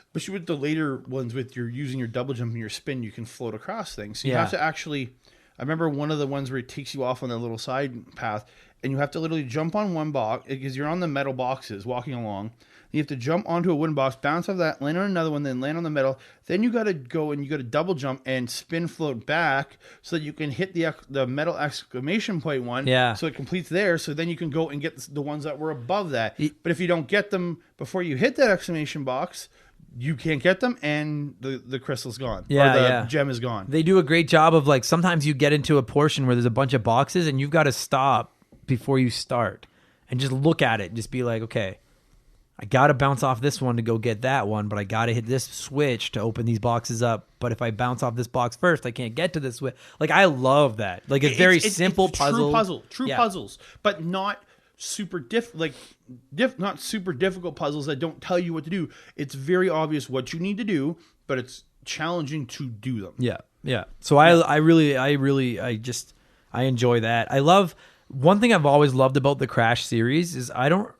especially with the later ones, with using your double jump and your spin, you can float across things. So you have to actually. I remember one of the ones where it takes you off on that little side path, and you have to literally jump on one box because you're on the metal boxes walking along. You have to jump onto a wooden box, bounce off that, land on another one, then land on the metal. Then you got to go and you got to double jump and spin float back so that you can hit the metal exclamation point one. Yeah. So it completes there. So then you can go and get the ones that were above that. But if you don't get them before you hit that exclamation box, you can't get them, and the crystal's gone. Yeah, or the gem is gone. They do a great job of like sometimes you get into a portion where there's a bunch of boxes and you've got to stop before you start and just look at it and just be like, okay, I got to bounce off this one to go get that one, but I got to hit this switch to open these boxes up. But if I bounce off this box first, I can't get to this switch. Like I love that. Like it's very simple puzzle. True puzzles, but not super not super difficult puzzles that don't tell you what to do. It's very obvious what you need to do, but it's challenging to do them. Yeah. So I enjoy that. I love one thing I've always loved about the Crash series is I don't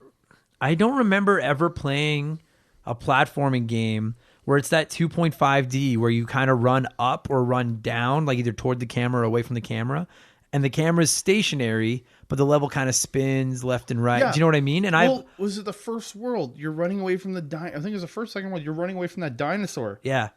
remember ever playing a platforming game where it's that 2.5D where you kind of run up or run down, like either toward the camera or away from the camera, and the camera's stationary, but the level kind of spins left and right. Yeah. Do you know what I mean? And was it the first world? You're running away from the I think it was the first, second world. You're running away from that dinosaur. Yeah.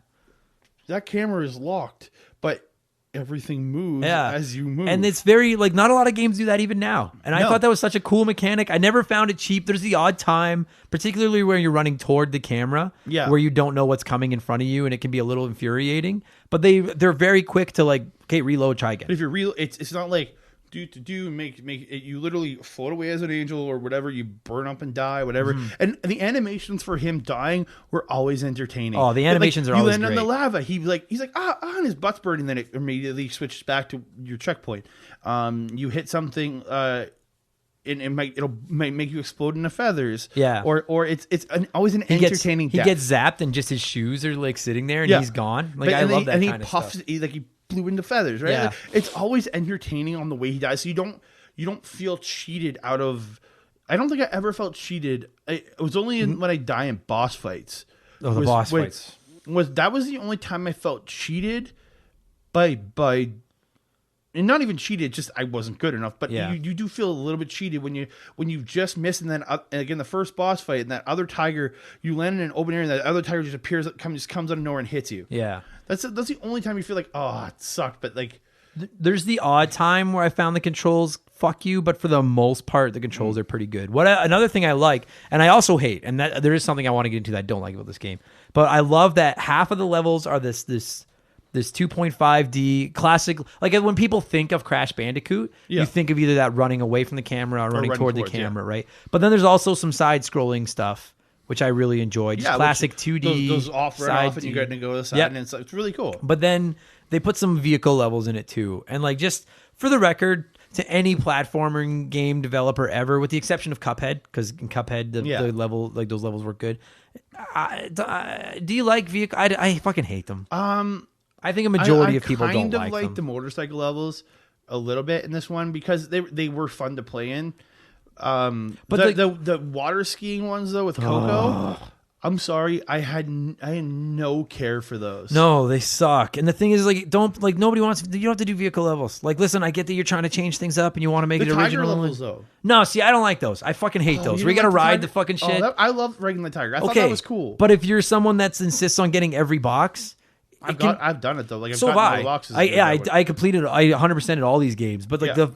That camera is locked, but everything moves as you move. And it's very, like, not a lot of games do that even now. And I thought that was such a cool mechanic. I never found it cheap. There's the odd time, particularly where you're running toward the camera, where you don't know what's coming in front of you, and it can be a little infuriating. But they're very quick to, like, okay, reload, try again. But if you're it's not like make it, you literally float away as an angel or whatever, you burn up and die, whatever. And the animations for him dying were always entertaining. Oh, the animations are always great. You land great. on the lava, he's like and his butt's burning, then it immediately switches back to your checkpoint. You hit something it might make you explode into feathers. Yeah. Or it's always an entertaining death. He gets zapped and just his shoes are like sitting there and he's gone. Like, I love that kind of stuff. And he puffs, he blew into feathers, right? Yeah. Like, it's always entertaining on the way he dies. So you don't feel cheated out of. I don't think I ever felt cheated. It was only when I die in boss fights. Oh, the boss fights. That was the only time I felt cheated by and not even cheated, just I wasn't good enough. But you do feel a little bit cheated when you just miss, and then again the first boss fight and that other tiger, you land in an open area and that other tiger just appears, comes out of nowhere and hits you. Yeah, that's the only time you feel like, oh, it sucked. But like, there's the odd time where I found the controls fuck you, but for the most part the controls are pretty good. Another thing I like, and I also hate, and that there is something I want to get into that I don't like about this game, but I love that half of the levels are this 2.5D classic. Like when people think of Crash Bandicoot, you think of either that running away from the camera or running toward the camera, right? But then there's also some side-scrolling stuff, which I really enjoyed. Just classic 2D. Those off, right off, and you got to go to the side, and it's really cool. But then they put some vehicle levels in it too. And like, just for the record, to any platforming game developer ever, with the exception of Cuphead, because in Cuphead, the level, like those levels were good. Do you like vehicle? I fucking hate them. I think a majority of people don't like them. I kind of like the motorcycle levels a little bit in this one because they were fun to play in. But the water skiing ones though with Coco, I'm sorry, I had no care for those. No, they suck. And the thing is, like, nobody wants. You don't have to do vehicle levels. Like, listen, I get that you're trying to change things up and you want to make it original. Tiger levels though. No, see, I don't like those. I fucking hate those. Where you got to ride the fucking shit. I love riding the tiger. I thought that was cool. But if you're someone that insists on getting every box. I've done it though. Like, so have I. Boxes I completed. I 100%ed all these games. But like the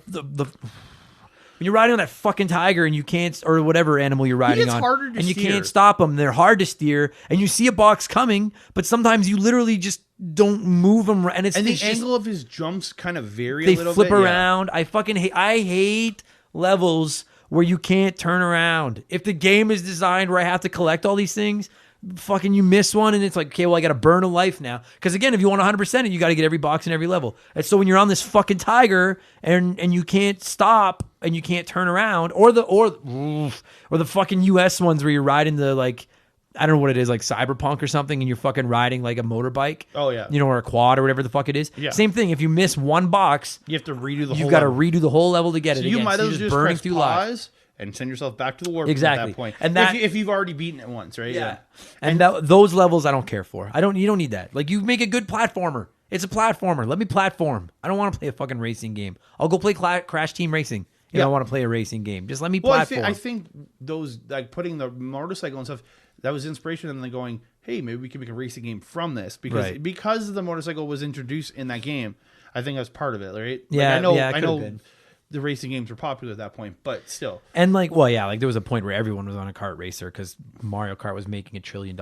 when you're riding on that fucking tiger and you can't, or whatever animal you're riding on, and you can't stop them, they're hard to steer. And you see a box coming, but sometimes you literally just don't move them. And the angle of his jumps kind of vary a little bit. They flip around. I fucking hate. I hate levels where you can't turn around. If the game is designed where I have to collect all these things. Fucking you miss one and it's like, okay, well, I got to burn a life now. Because again, if you want 100%, you got to get every box in every level. And so when you're on this fucking tiger and you can't stop and you can't turn around, or the fucking US ones where you're riding the, like, I don't know what it is, like Cyberpunk or something, and you're fucking riding like a motorbike. Oh yeah, or a quad or whatever the fuck it is. Yeah. Same thing. If you miss one box, you have to redo the. You've got to redo the whole level to get it. You again. might so as well just burning press through pause. lives. And send yourself back to the warp at that point. And that, if you've already beaten it once, right? Yeah. And those levels I don't care for. You don't need that. Like, you make a good platformer. It's a platformer. Let me platform. I don't want to play a fucking racing game. I'll go play Crash Team Racing if I want to play a racing game. Just let me platform. I think those, like, putting the motorcycle and stuff, that was inspiration, and then going, hey, maybe we can make a racing game from this because the motorcycle was introduced in that game. I think that's part of it, right? Yeah, I know. The racing games were popular at that point, but still. And like, well, yeah, like there was a point where everyone was on a kart racer because Mario Kart was making $1 trillion.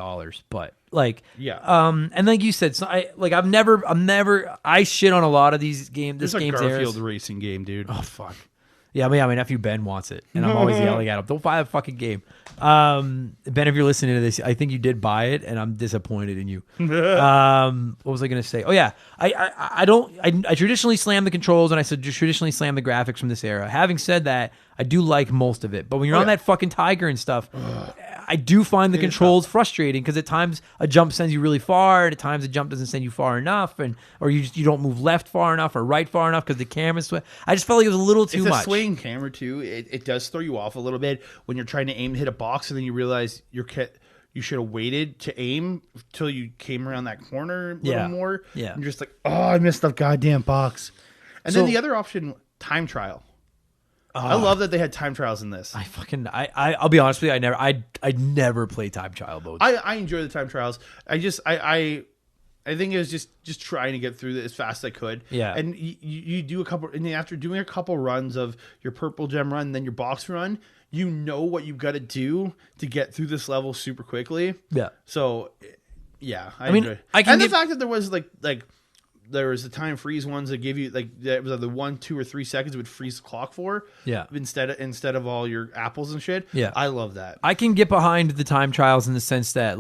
But like, and like you said, so I've never, I shit on a lot of these games. There's a Garfield racing game, dude. Oh fuck. Yeah, my nephew Ben wants it, and I'm always yelling at him, "Don't buy a fucking game." Ben, if you're listening to this, I think you did buy it, and I'm disappointed in you. What was I going to say? Oh yeah, I traditionally slam the controls, and I said traditionally slam the graphics from this era. Having said that, I do like most of it, but when you're on that fucking tiger and stuff, I do find the controls frustrating because at times a jump sends you really far, and at times a jump doesn't send you far enough, or you don't move left far enough or right far enough because the camera's I just felt like it was a little too much. It's a swaying camera too. It does throw you off a little bit when you're trying to aim to hit a box, and then you realize you should have waited to aim till you came around that corner a little more. Yeah. And you're just like, oh, I missed that goddamn box. And then the other option, time trial. I love that they had time trials in this. I'll be honest with you, I never play time trial modes. I enjoy the time trials. I think it was just trying to get through it as fast as I could. Yeah. And you do a couple, and then after doing a couple runs of your purple gem run, and then your box run, you know what you've got to do to get through this level super quickly. Yeah. So, yeah. The fact that there was there was the time freeze ones that give you that was the 1, 2, or 3 seconds it would freeze the clock for. Yeah. Instead of all your apples and shit. Yeah. I love that. I can get behind the time trials in the sense that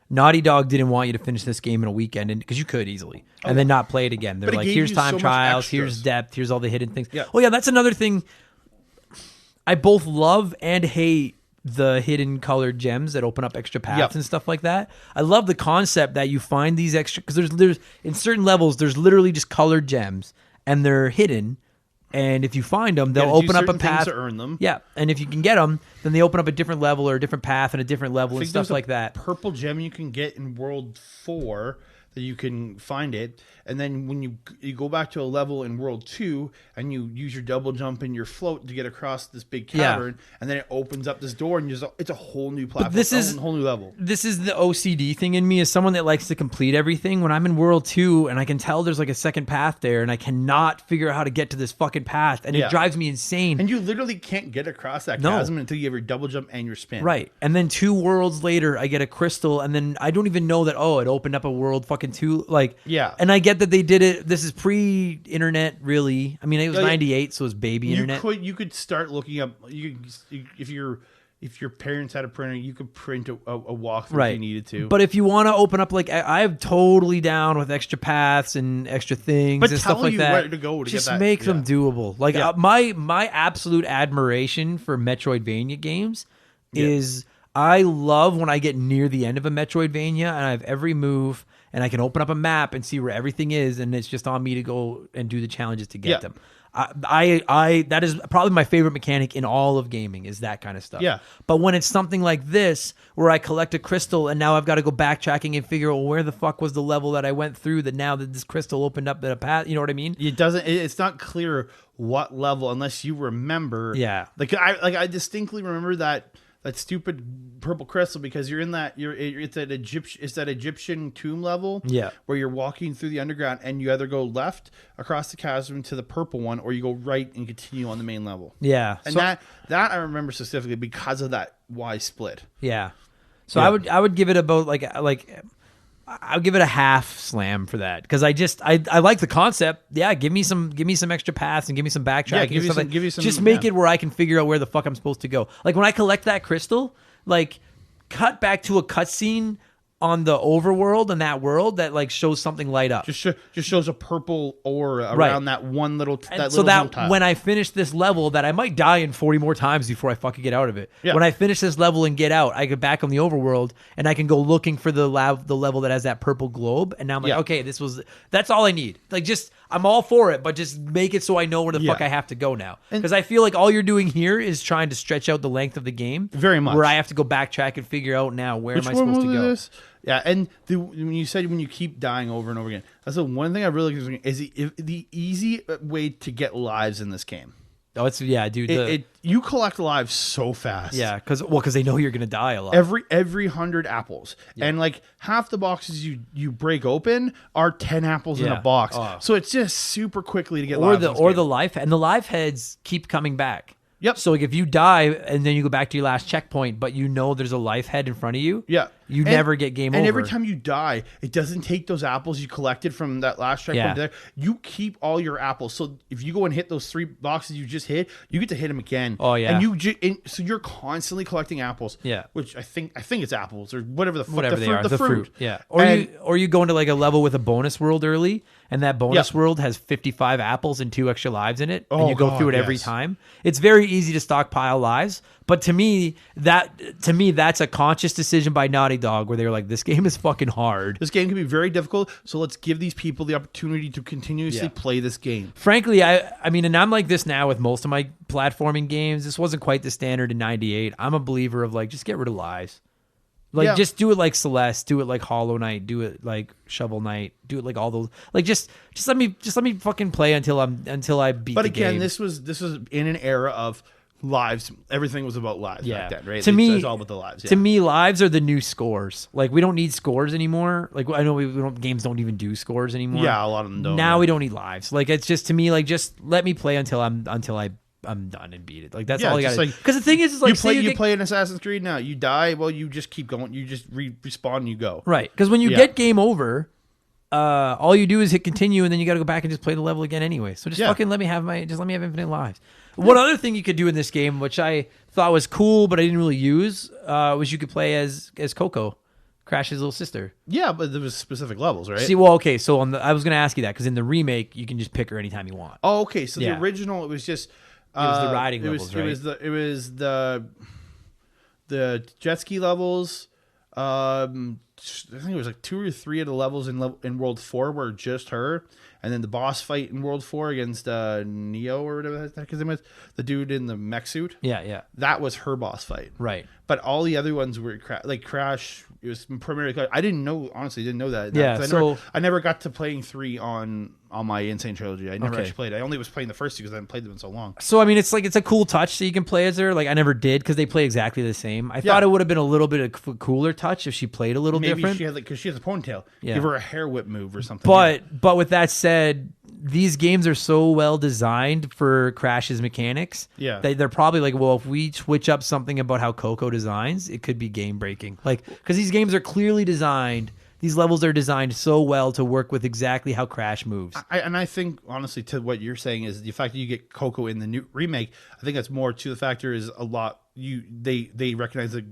Naughty Dog didn't want you to finish this game in a weekend, because you could easily, and then not play it again. They're like, here's time trials, here's depth, here's all the hidden things. Yeah. Oh yeah, that's another thing. I both love and hate the hidden colored gems that open up extra paths and stuff like that. I love the concept that you find these extra, because there's in certain levels there's literally just colored gems and they're hidden, and if you find them they'll open up a path to earn them. Yeah, and if you can get them, then they open up a different level or a different path and a different level and stuff like that. Purple gem you can get in World 4 that you can find it, and then when you go back to a level in World 2 and you use your double jump and your float to get across this big cavern, and then it opens up this door and it's a whole new platform. This is a whole new level. This is the OCD thing in me, as someone that likes to complete everything. When I'm in World 2 and I can tell there's a second path there and I cannot figure out how to get to this fucking path, and it drives me insane. And you literally can't get across that chasm until you have your double jump and your spin. Right. And then 2 worlds later I get a crystal, and then I don't even know that it opened up a world fucking 2. And I get that they did it. This is pre-internet, really. I mean, it was 98, so it was baby internet. You could start looking up. If your parents had a printer, you could print a walkthrough if you needed to. But if you want to open up, I'm totally down with extra paths and extra things and stuff like that. Where to go to just get that. Make them doable. My absolute admiration for Metroidvania games is I love when I get near the end of a Metroidvania and I have every move, and I can open up a map and see where everything is, and it's just on me to go and do the challenges to get them. That is probably my favorite mechanic in all of gaming, is that kind of stuff. Yeah. But when it's something like this, where I collect a crystal and now I've got to go backtracking and figure out where the fuck was the level that I went through that now that this crystal opened up the path, you know what I mean? It's not clear what level unless you remember. Yeah. I distinctly remember that stupid purple crystal, because you're in it's that Egyptian tomb level where you're walking through the underground, and you either go left across the chasm to the purple one, or you go right and continue on the main level. Yeah. And that I remember specifically because of that Y split. Yeah. So I would give it about I'll give it a half slam for that, because I like the concept. Yeah, give me some extra paths and give me some backtracking. Yeah, give you some. Just make it where I can figure out where the fuck I'm supposed to go. Like when I collect that crystal, cut back to a cutscene on the overworld and that world that shows something light up. Just shows a purple aura around that one little when I finish this level, that I might die in 40 more times before I fucking get out of it. Yeah. When I finish this level and get out, I get back on the overworld and I can go looking for the level that has that purple globe, and now I'm okay, that's all I need. I'm all for it, but just make it so I know where the fuck I have to go now. Because I feel like all you're doing here is trying to stretch out the length of the game. Very much. Where I have to go backtrack and figure out now where am I supposed to go. Yeah, and when you said when you keep dying over and over again, that's the one thing I really is the easy way to get lives in this game. Oh, dude. You collect lives so fast. Yeah, because they know you're gonna die a lot. Every 100 apples, and half the boxes you break open are 10 apples in a box. Oh. So it's just super quickly to get lives. The life and the life heads keep coming back. Yep. So if you die and then you go back to your last checkpoint, but you know there's a life head in front of you, you never get game over. And every time you die, it doesn't take those apples you collected from that last checkpoint there. You keep all your apples. So if you go and hit those 3 boxes you just hit, you get to hit them again. Oh yeah. And so you're constantly collecting apples. Yeah. Which I think it's apples or whatever the fruit. Yeah. Or you go into a level with a bonus world early, and that bonus Yeah. world has 55 apples and 2 extra lives in it, and Oh, you go God, through it every yes. time. It's very easy to stockpile lives, but to me that's a conscious decision by Naughty Dog where they're like, this game is fucking hard. This game can be very difficult, so let's give these people the opportunity to continuously play this game. Frankly, I mean, and I'm like this now with most of my platforming games. This wasn't quite the standard in 98. I'm a believer of like, just get rid of lives. Like, Yeah. just do it like Celeste, do it like Hollow Knight, do it like Shovel Knight, do it like all those. Like, just let me fucking play until I beat. But the again, game. this was in an era of lives. Everything was about lives back then, right? To me, it's all about the lives. To me, lives are the new scores. Like, we don't need scores anymore. Like, I know games don't even do scores anymore. Yeah, a lot of them don't. Now we don't need lives. Like, it's just, to me, like, just let me play until I'm done and beat it. Like, that's all I got. Because the thing is like, you play an Assassin's Creed now. You die, well, you just keep going. You just respawn and you go. Right. Because when you get game over, all you do is hit continue, and then you got to go back and just play the level again anyway. So just fucking let me have infinite lives. One other thing you could do in this game, which I thought was cool, but I didn't really use, was you could play as Coco, Crash's little sister. Yeah, but there was specific levels, right? See, well, okay, so I was going to ask you that, because in the remake, you can just pick her anytime you want. Oh, okay. So Yeah. the original, it was just was the riding levels, right? It was the jet ski levels. I think it was like 2 or 3 of the levels in World 4 were just her, and then the boss fight in World 4 against Neo or whatever that his name was, the dude in the mech suit. Yeah. That was her boss fight. Right. But all the other ones were like Crash. It was primarily. I didn't know, honestly, didn't know that. Yeah, I never got to playing 3 on my Insane Trilogy. I never Okay. actually played. I only was playing the first 2 because I hadn't played them in so long. So, I mean, it's a cool touch that you can play as her. Like, I never did, because they play exactly the same. I thought it would have been a little bit of a cooler touch if she played a little Maybe different. she had because she has a ponytail. Yeah. Give her a hair whip move or something. But with that said, these games are so well designed for Crash's mechanics. Yeah. They're probably like, well, if we switch up something about how Coco designs, it could be game breaking. Like, because these games are clearly designed. These levels are designed so well to work with exactly how Crash moves. I think, honestly, to what you're saying is the fact that you get Coco in the new remake. I think that's more to the factor is a lot. They recognize that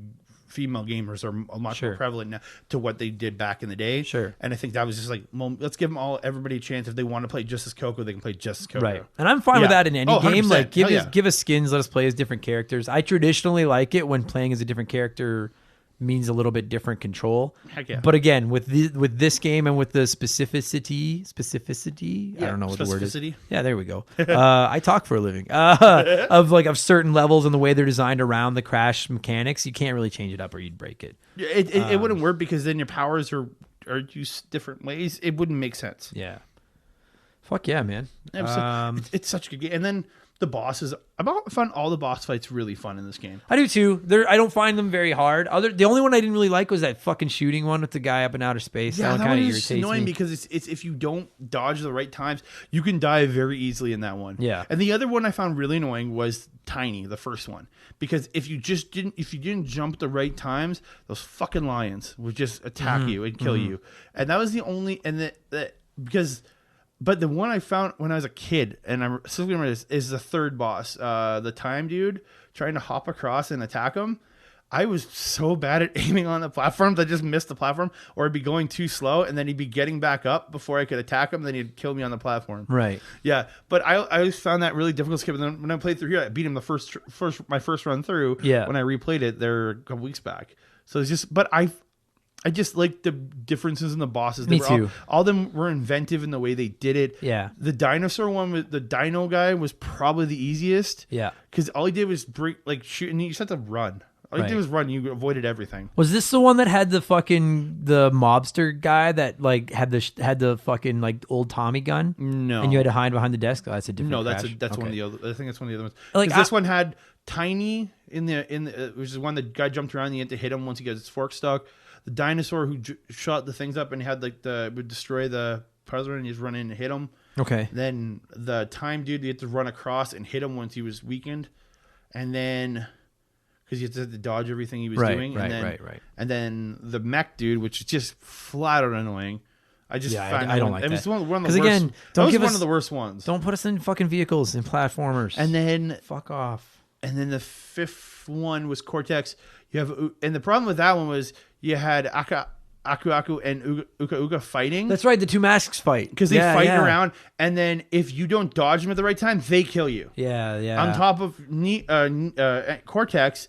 female gamers are much more prevalent now to what they did back in the day. Sure. And I think that was just like, well, let's give everybody a chance. If they want to play just as Coco, they can play just as Coco. Right. And I'm fine with that in any game. 100%. Like, Hell yeah. give us skins, let us play as different characters. I traditionally like it when playing as a different character means a little bit different control. Heck yeah. But again, with this game and with the specificity, I don't know what the word is. Specificity? Yeah, there we go. I talk for a living. Of certain levels and the way they're designed around the Crash mechanics, you can't really change it up or you'd break it. It wouldn't work because then your powers are used different ways. It wouldn't make sense. Yeah. Fuck yeah, man. It's such a good game. And then the bosses, I found all the boss fights really fun in this game. I do too. I don't find them very hard. The only one I didn't really like was that fucking shooting one with the guy up in outer space. Yeah, that one that kind one of is irritates annoying me. because it's if you don't dodge the right times, you can die very easily in that one. Yeah. And the other one I found really annoying was Tiny, the first one, because if you didn't jump the right times, those fucking lions would just attack you and kill you. And that was the only But the one I found when I was a kid, and I'm still remember this, is the third boss, the time dude trying to hop across and attack him. I was so bad at aiming on the platforms, I just missed the platform, or I'd be going too slow, and then he'd be getting back up before I could attack him. Then he'd kill me on the platform. Right. Yeah, but I always found that really difficult to skip. And then when I played through here, I beat him my first run through. Yeah. When I replayed it there a couple weeks back, so it's just, but I just like the differences in the bosses. Me too. All of them were inventive in the way they did it. Yeah. The dinosaur one with the dino guy was probably the easiest. Yeah. Because all he did was shoot, and you just had to run. All you did was run. You avoided everything. Was this the one that had the mobster guy that like had the fucking like old Tommy gun? No. And you had to hide behind the desk? Oh, that's a different No, that's Crash. one of Okay. the other. I think that's one of the other ones. Like, This one had Tiny in the which is one the guy jumped around and you had to hit him once he got his fork stuck. The dinosaur who shot the things up and had would destroy the president and you just run in and hit him. Okay. Then the time dude, you had to run across and hit him once he was weakened, and then because you had to dodge everything he was doing. Right. And then the mech dude, which is just flat out annoying. I just find I don't like that. It was one of the worst. Again, one of the worst ones. Don't put us in fucking vehicles and platformers. And then fuck off. And then the fifth one was Cortex. And the problem with that one was you had Aku Aku and Uka Uka fighting. That's right. The two masks fight because they fight around, and then if you don't dodge them at the right time, they kill you. Yeah. On top of Cortex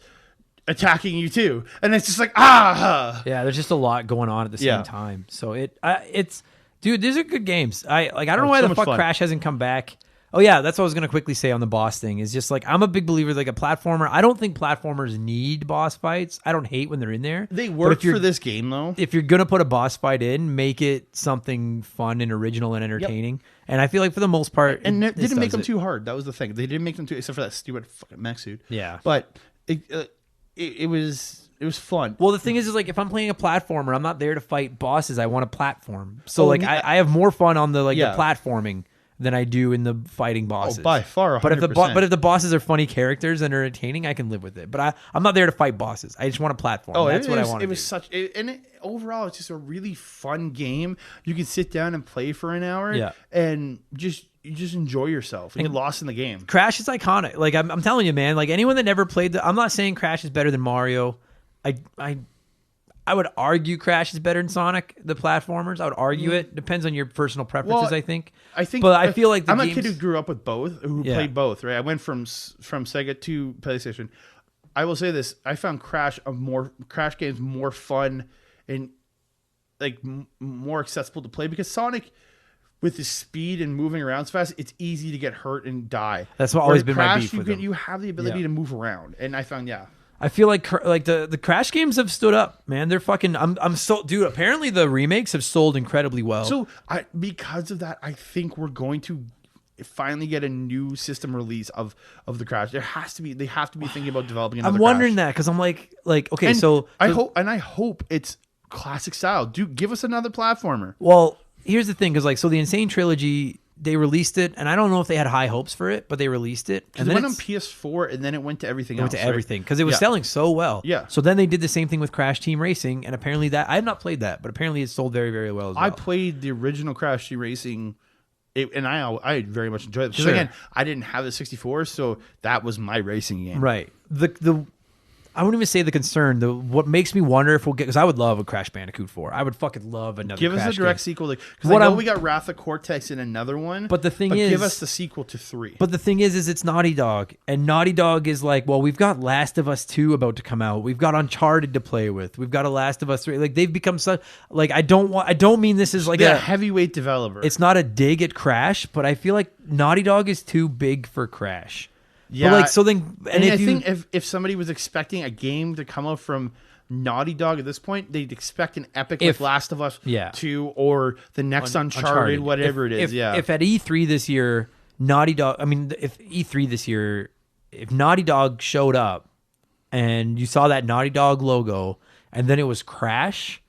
attacking you too, and it's just like ah. Yeah, there's just a lot going on at the same time. So it's dude, these are good games. I don't know why the fuck Crash hasn't come back. Oh yeah, that's what I was gonna quickly say on the boss thing. Is just like I'm a big believer like a platformer. I don't think platformers need boss fights. I don't hate when they're in there. They work for this game though. If you're gonna put a boss fight in, make it something fun and original and entertaining. Yep. And I feel like for the most part, and it didn't make them too hard. That was the thing. They didn't make them too, except for that stupid fucking mech suit. Yeah, but it was fun. Well, the thing is like if I'm playing a platformer, I'm not there to fight bosses. I want a platform. So I have more fun on the the platforming than I do in the fighting bosses. Oh, by far, 100%. But if the bosses are funny characters and are entertaining, I can live with it. But I'm not there to fight bosses. I just want a platform. That's what I want. It was overall, it's just a really fun game. You can sit down and play for an hour, and you just enjoy yourself and get lost in the game. Crash is iconic. Like I'm telling you, man. Like anyone that never played I'm not saying Crash is better than Mario. I would argue Crash is better than Sonic, the platformers. I would argue it. Depends on your personal preferences, I think. But I feel like I'm a kid who grew up with both, who played both, right? I went from Sega to PlayStation. I will say this. I found Crash games more fun and like more accessible to play because Sonic, with his speed and moving around so fast, it's easy to get hurt and die. That's always been my beef with them. You have the ability to move around, and I found I feel like the Crash games have stood up, man. They're fucking. I'm so dude. Apparently the remakes have sold incredibly well. So because of that, I think we're going to finally get a new system release of the Crash. They have to be thinking about developing another. I'm wondering that because I'm like okay. And so I hope it's classic style. Dude, give us another platformer. Well, here's the thing, because so the Insane Trilogy. They released it, and I don't know if they had high hopes for it, but they released it. And then it went on PS4, and then it went to everything else. Everything, because it was selling so well. Yeah. So then they did the same thing with Crash Team Racing, and apparently I have not played that, but apparently it sold very, very well as well. I played the original Crash Team Racing, and I very much enjoyed it. Because again, I didn't have the 64, so that was my racing game. Right. I wouldn't even say the concern. What makes me wonder if we'll get, because I would love a Crash Bandicoot 4. I would fucking love another. Give us a direct sequel. Because I know we got Wrath of Cortex in another one. But the thing is, give us the sequel to 3. But the thing is it's Naughty Dog, and Naughty Dog is like, well, we've got Last of Us 2 about to come out. We've got Uncharted to play with. We've got a Last of Us 3. Like they've become such. Like I don't mean this is like a heavyweight developer. It's not a dig at Crash, but I feel like Naughty Dog is too big for Crash. Yeah, but so then, and I think if somebody was expecting a game to come out from Naughty Dog at this point, they'd expect an epic like Last of Us 2 or the next Uncharted, whatever it is. If at E3 this year, Naughty Dog, if Naughty Dog showed up and you saw that Naughty Dog logo and then it was Crash,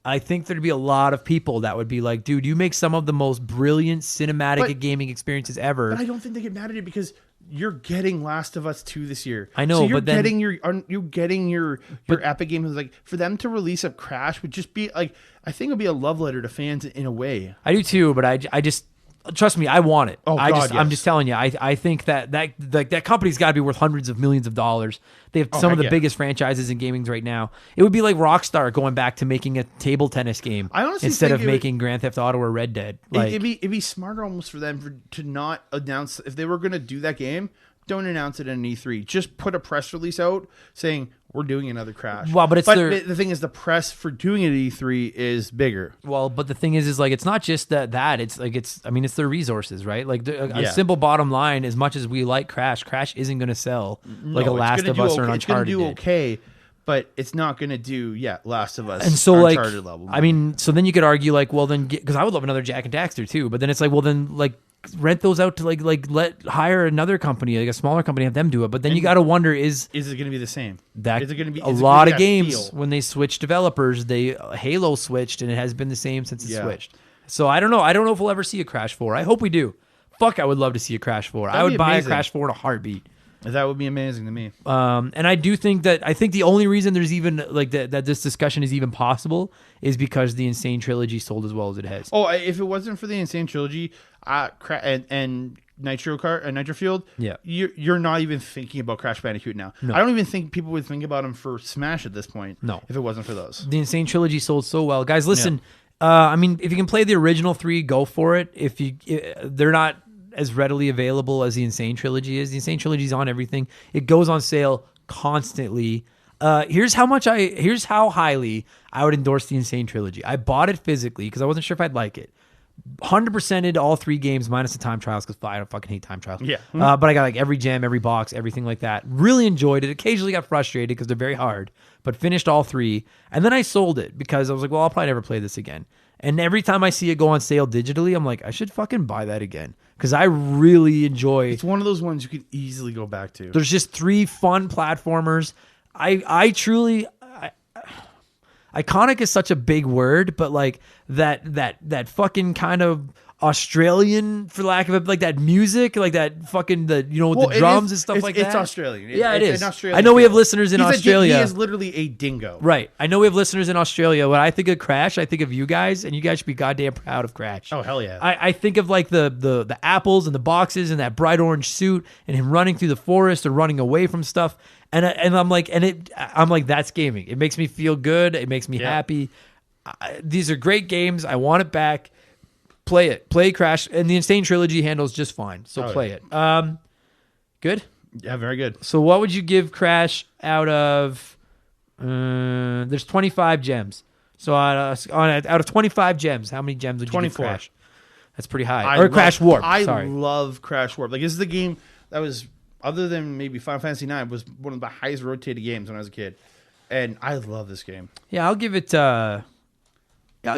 I think there'd be a lot of people that would be like, dude, you make some of the most brilliant cinematic gaming experiences ever. But I don't think they get mad at it because you're getting Last of Us 2 this year. I know, so you're but then you're getting your epic game. Like for them to release a Crash would just be like, I think it'd be a love letter to fans in a way. I do too, but I just trust me, I want it. Oh, I'm just telling you, I think that company's got to be worth hundreds of millions of dollars. They have some of the biggest franchises in gaming right now. It would be like Rockstar going back to making a table tennis game instead of making Grand Theft Auto or Red Dead. Like, it'd be smarter almost for them to not announce if they were going to do that game. Don't announce it in E3. Just put a press release out saying we're doing another Crash. Well, but the thing is, the press for doing it at E3 is bigger. Well, but the thing is like it's not just that. It's like it's their resources, right? Like a simple bottom line. As much as we like Crash isn't going to sell like a Last of Us or an Uncharted. It's going to do okay, but it's not going to do Last of Us. And so Uncharted level. I mean, so then you could argue like, well, then because I would love another Jak and Daxter too, but then it's like, well, then like. Rent those out to hire another company, like a smaller company, have them do it. But then you got to wonder: is it going to be the same? Is it going to be a lot of games when they switch developers? Halo switched, and it has been the same since it switched. So I don't know. I don't know if we'll ever see a Crash 4. I hope we do. Fuck, I would love to see a Crash 4. I would buy a Crash 4 in a heartbeat. That would be amazing to me. And I do think the only reason there's even like that this discussion is even possible is because the Insane Trilogy sold as well as it has. Oh, if it wasn't for the Insane Trilogy, and Nitro Field, Yeah. you're not even thinking about Crash Bandicoot now. No. I don't even think people would think about him for Smash at this point. No. If it wasn't for those. The Insane Trilogy sold so well. Guys, listen, I mean, if you can play the original 3, go for it. They're not as readily available as the Insane Trilogy is. The Insane Trilogy is on everything. It goes on sale constantly. Here's how highly I would endorse the Insane Trilogy. I bought it physically because I wasn't sure if I'd like it. 100%ed all 3 games minus the time trials because I don't fucking hate time trials. Yeah. But I got like every gem, every box, everything like that. Really enjoyed it. Occasionally got frustrated because they're very hard, but finished all 3. And then I sold it because I was like, well, I'll probably never play this again. And every time I see it go on sale digitally, I'm like, I should fucking buy that again because I really enjoy. It's one of those ones you could easily go back to. There's just 3 fun platformers. I truly. Iconic is such a big word, but like that fucking kind of Australian, for lack of it, like that music, like that fucking the drums and stuff like that. It's Australian. Yeah, it is. An Australian I know we have feel. listeners in Australia. He is literally a dingo. Right. I know we have listeners in Australia. When I think of Crash, I think of you guys, and you guys should be goddamn proud of Crash. Oh hell yeah! I think of like the apples and the boxes and that bright orange suit and him running through the forest or running away from stuff. And I'm like, that's gaming. It makes me feel good. It makes me happy. These are great games. I want it back. Play it. Play Crash, and the Insane Trilogy handles just fine. So play it. Good. Yeah, very good. So what would you give Crash out of? There's 25 gems. So out of 25 gems, how many gems would you give Crash? That's pretty high. Crash Warp. Sorry. I love Crash Warp. Like this is the game that was, other than maybe Final Fantasy IX, was one of the highest rotated games when I was a kid, and I love this game. Yeah, I'll give it. I'll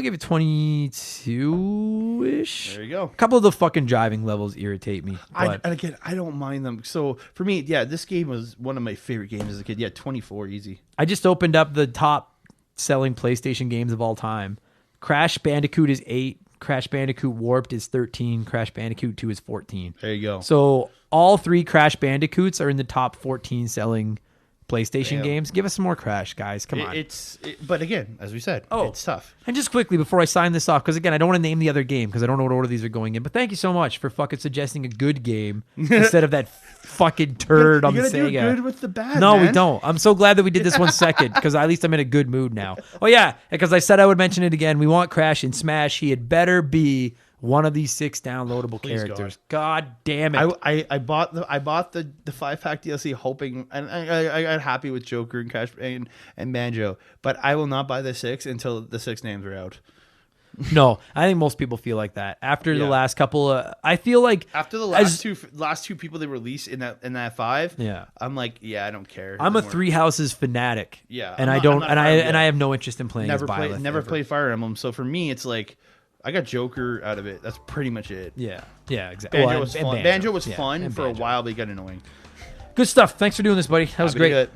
give it 22-ish. There you go. A couple of the fucking driving levels irritate me. And again, I don't mind them. So for me, this game was one of my favorite games as a kid. Yeah, 24 easy. I just opened up the top selling PlayStation games of all time. Crash Bandicoot is 8. Crash Bandicoot Warped is 13. Crash Bandicoot 2 is 14. There you go. So all 3 Crash Bandicoots are in the top 14 selling PlayStation games. Give us some more Crash, guys. Come on. But again, as we said, it's tough. And just quickly before I sign this off, because again, I don't want to name the other game because I don't know what order these are going in. But thank you so much for fucking suggesting a good game instead of that fucking turd on the Sega. You gotta do good with the bad. No, man. we don't. I'm so glad that we did this one second because at least I'm in a good mood now. Oh yeah, because I said I would mention it again. We want Crash in Smash. He had better be one of these 6 downloadable characters. God damn it! I bought the 5-pack DLC hoping, and I got happy with Joker and Crash and Banjo, but I will not buy the 6 until the 6 names are out. No, I think most people feel like that after the last couple. I feel like after the last two people they released in that 5. Yeah, I'm like, I don't care. I'm a Three Houses fanatic. Yeah, and I have no interest in playing. Never played Fire Emblem, so for me it's like, I got Joker out of it. That's pretty much it. Yeah, exactly. Banjo was fun. Banjo was fun for a while, but it got annoying. Good stuff. Thanks for doing this, buddy. That was great.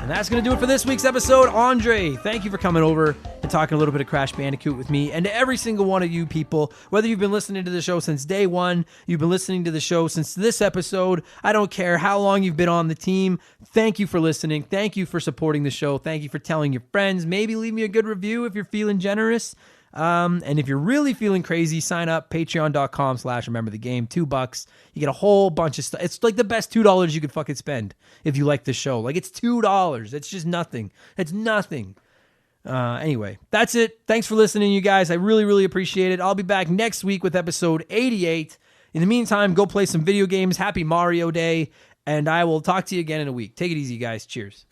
That's going to do it for this week's episode. Andre, thank you for coming over and talking a little bit of Crash Bandicoot with me and to every single one of you people, whether you've been listening to the show since day one, you've been listening to the show since this episode, I don't care how long you've been on the team. Thank you for listening. Thank you for supporting the show. Thank you for telling your friends. Maybe leave me a good review if you're feeling generous. And if you're really feeling crazy, sign up, patreon.com/rememberthegame, $2. You get a whole bunch of stuff. It's like the best $2 you could fucking spend if you like the show. Like, it's $2. It's just nothing. It's nothing. Anyway, that's it. Thanks for listening, you guys. I really, really appreciate it. I'll be back next week with episode 88. In the meantime, go play some video games. Happy Mario Day. And I will talk to you again in a week. Take it easy, guys. Cheers.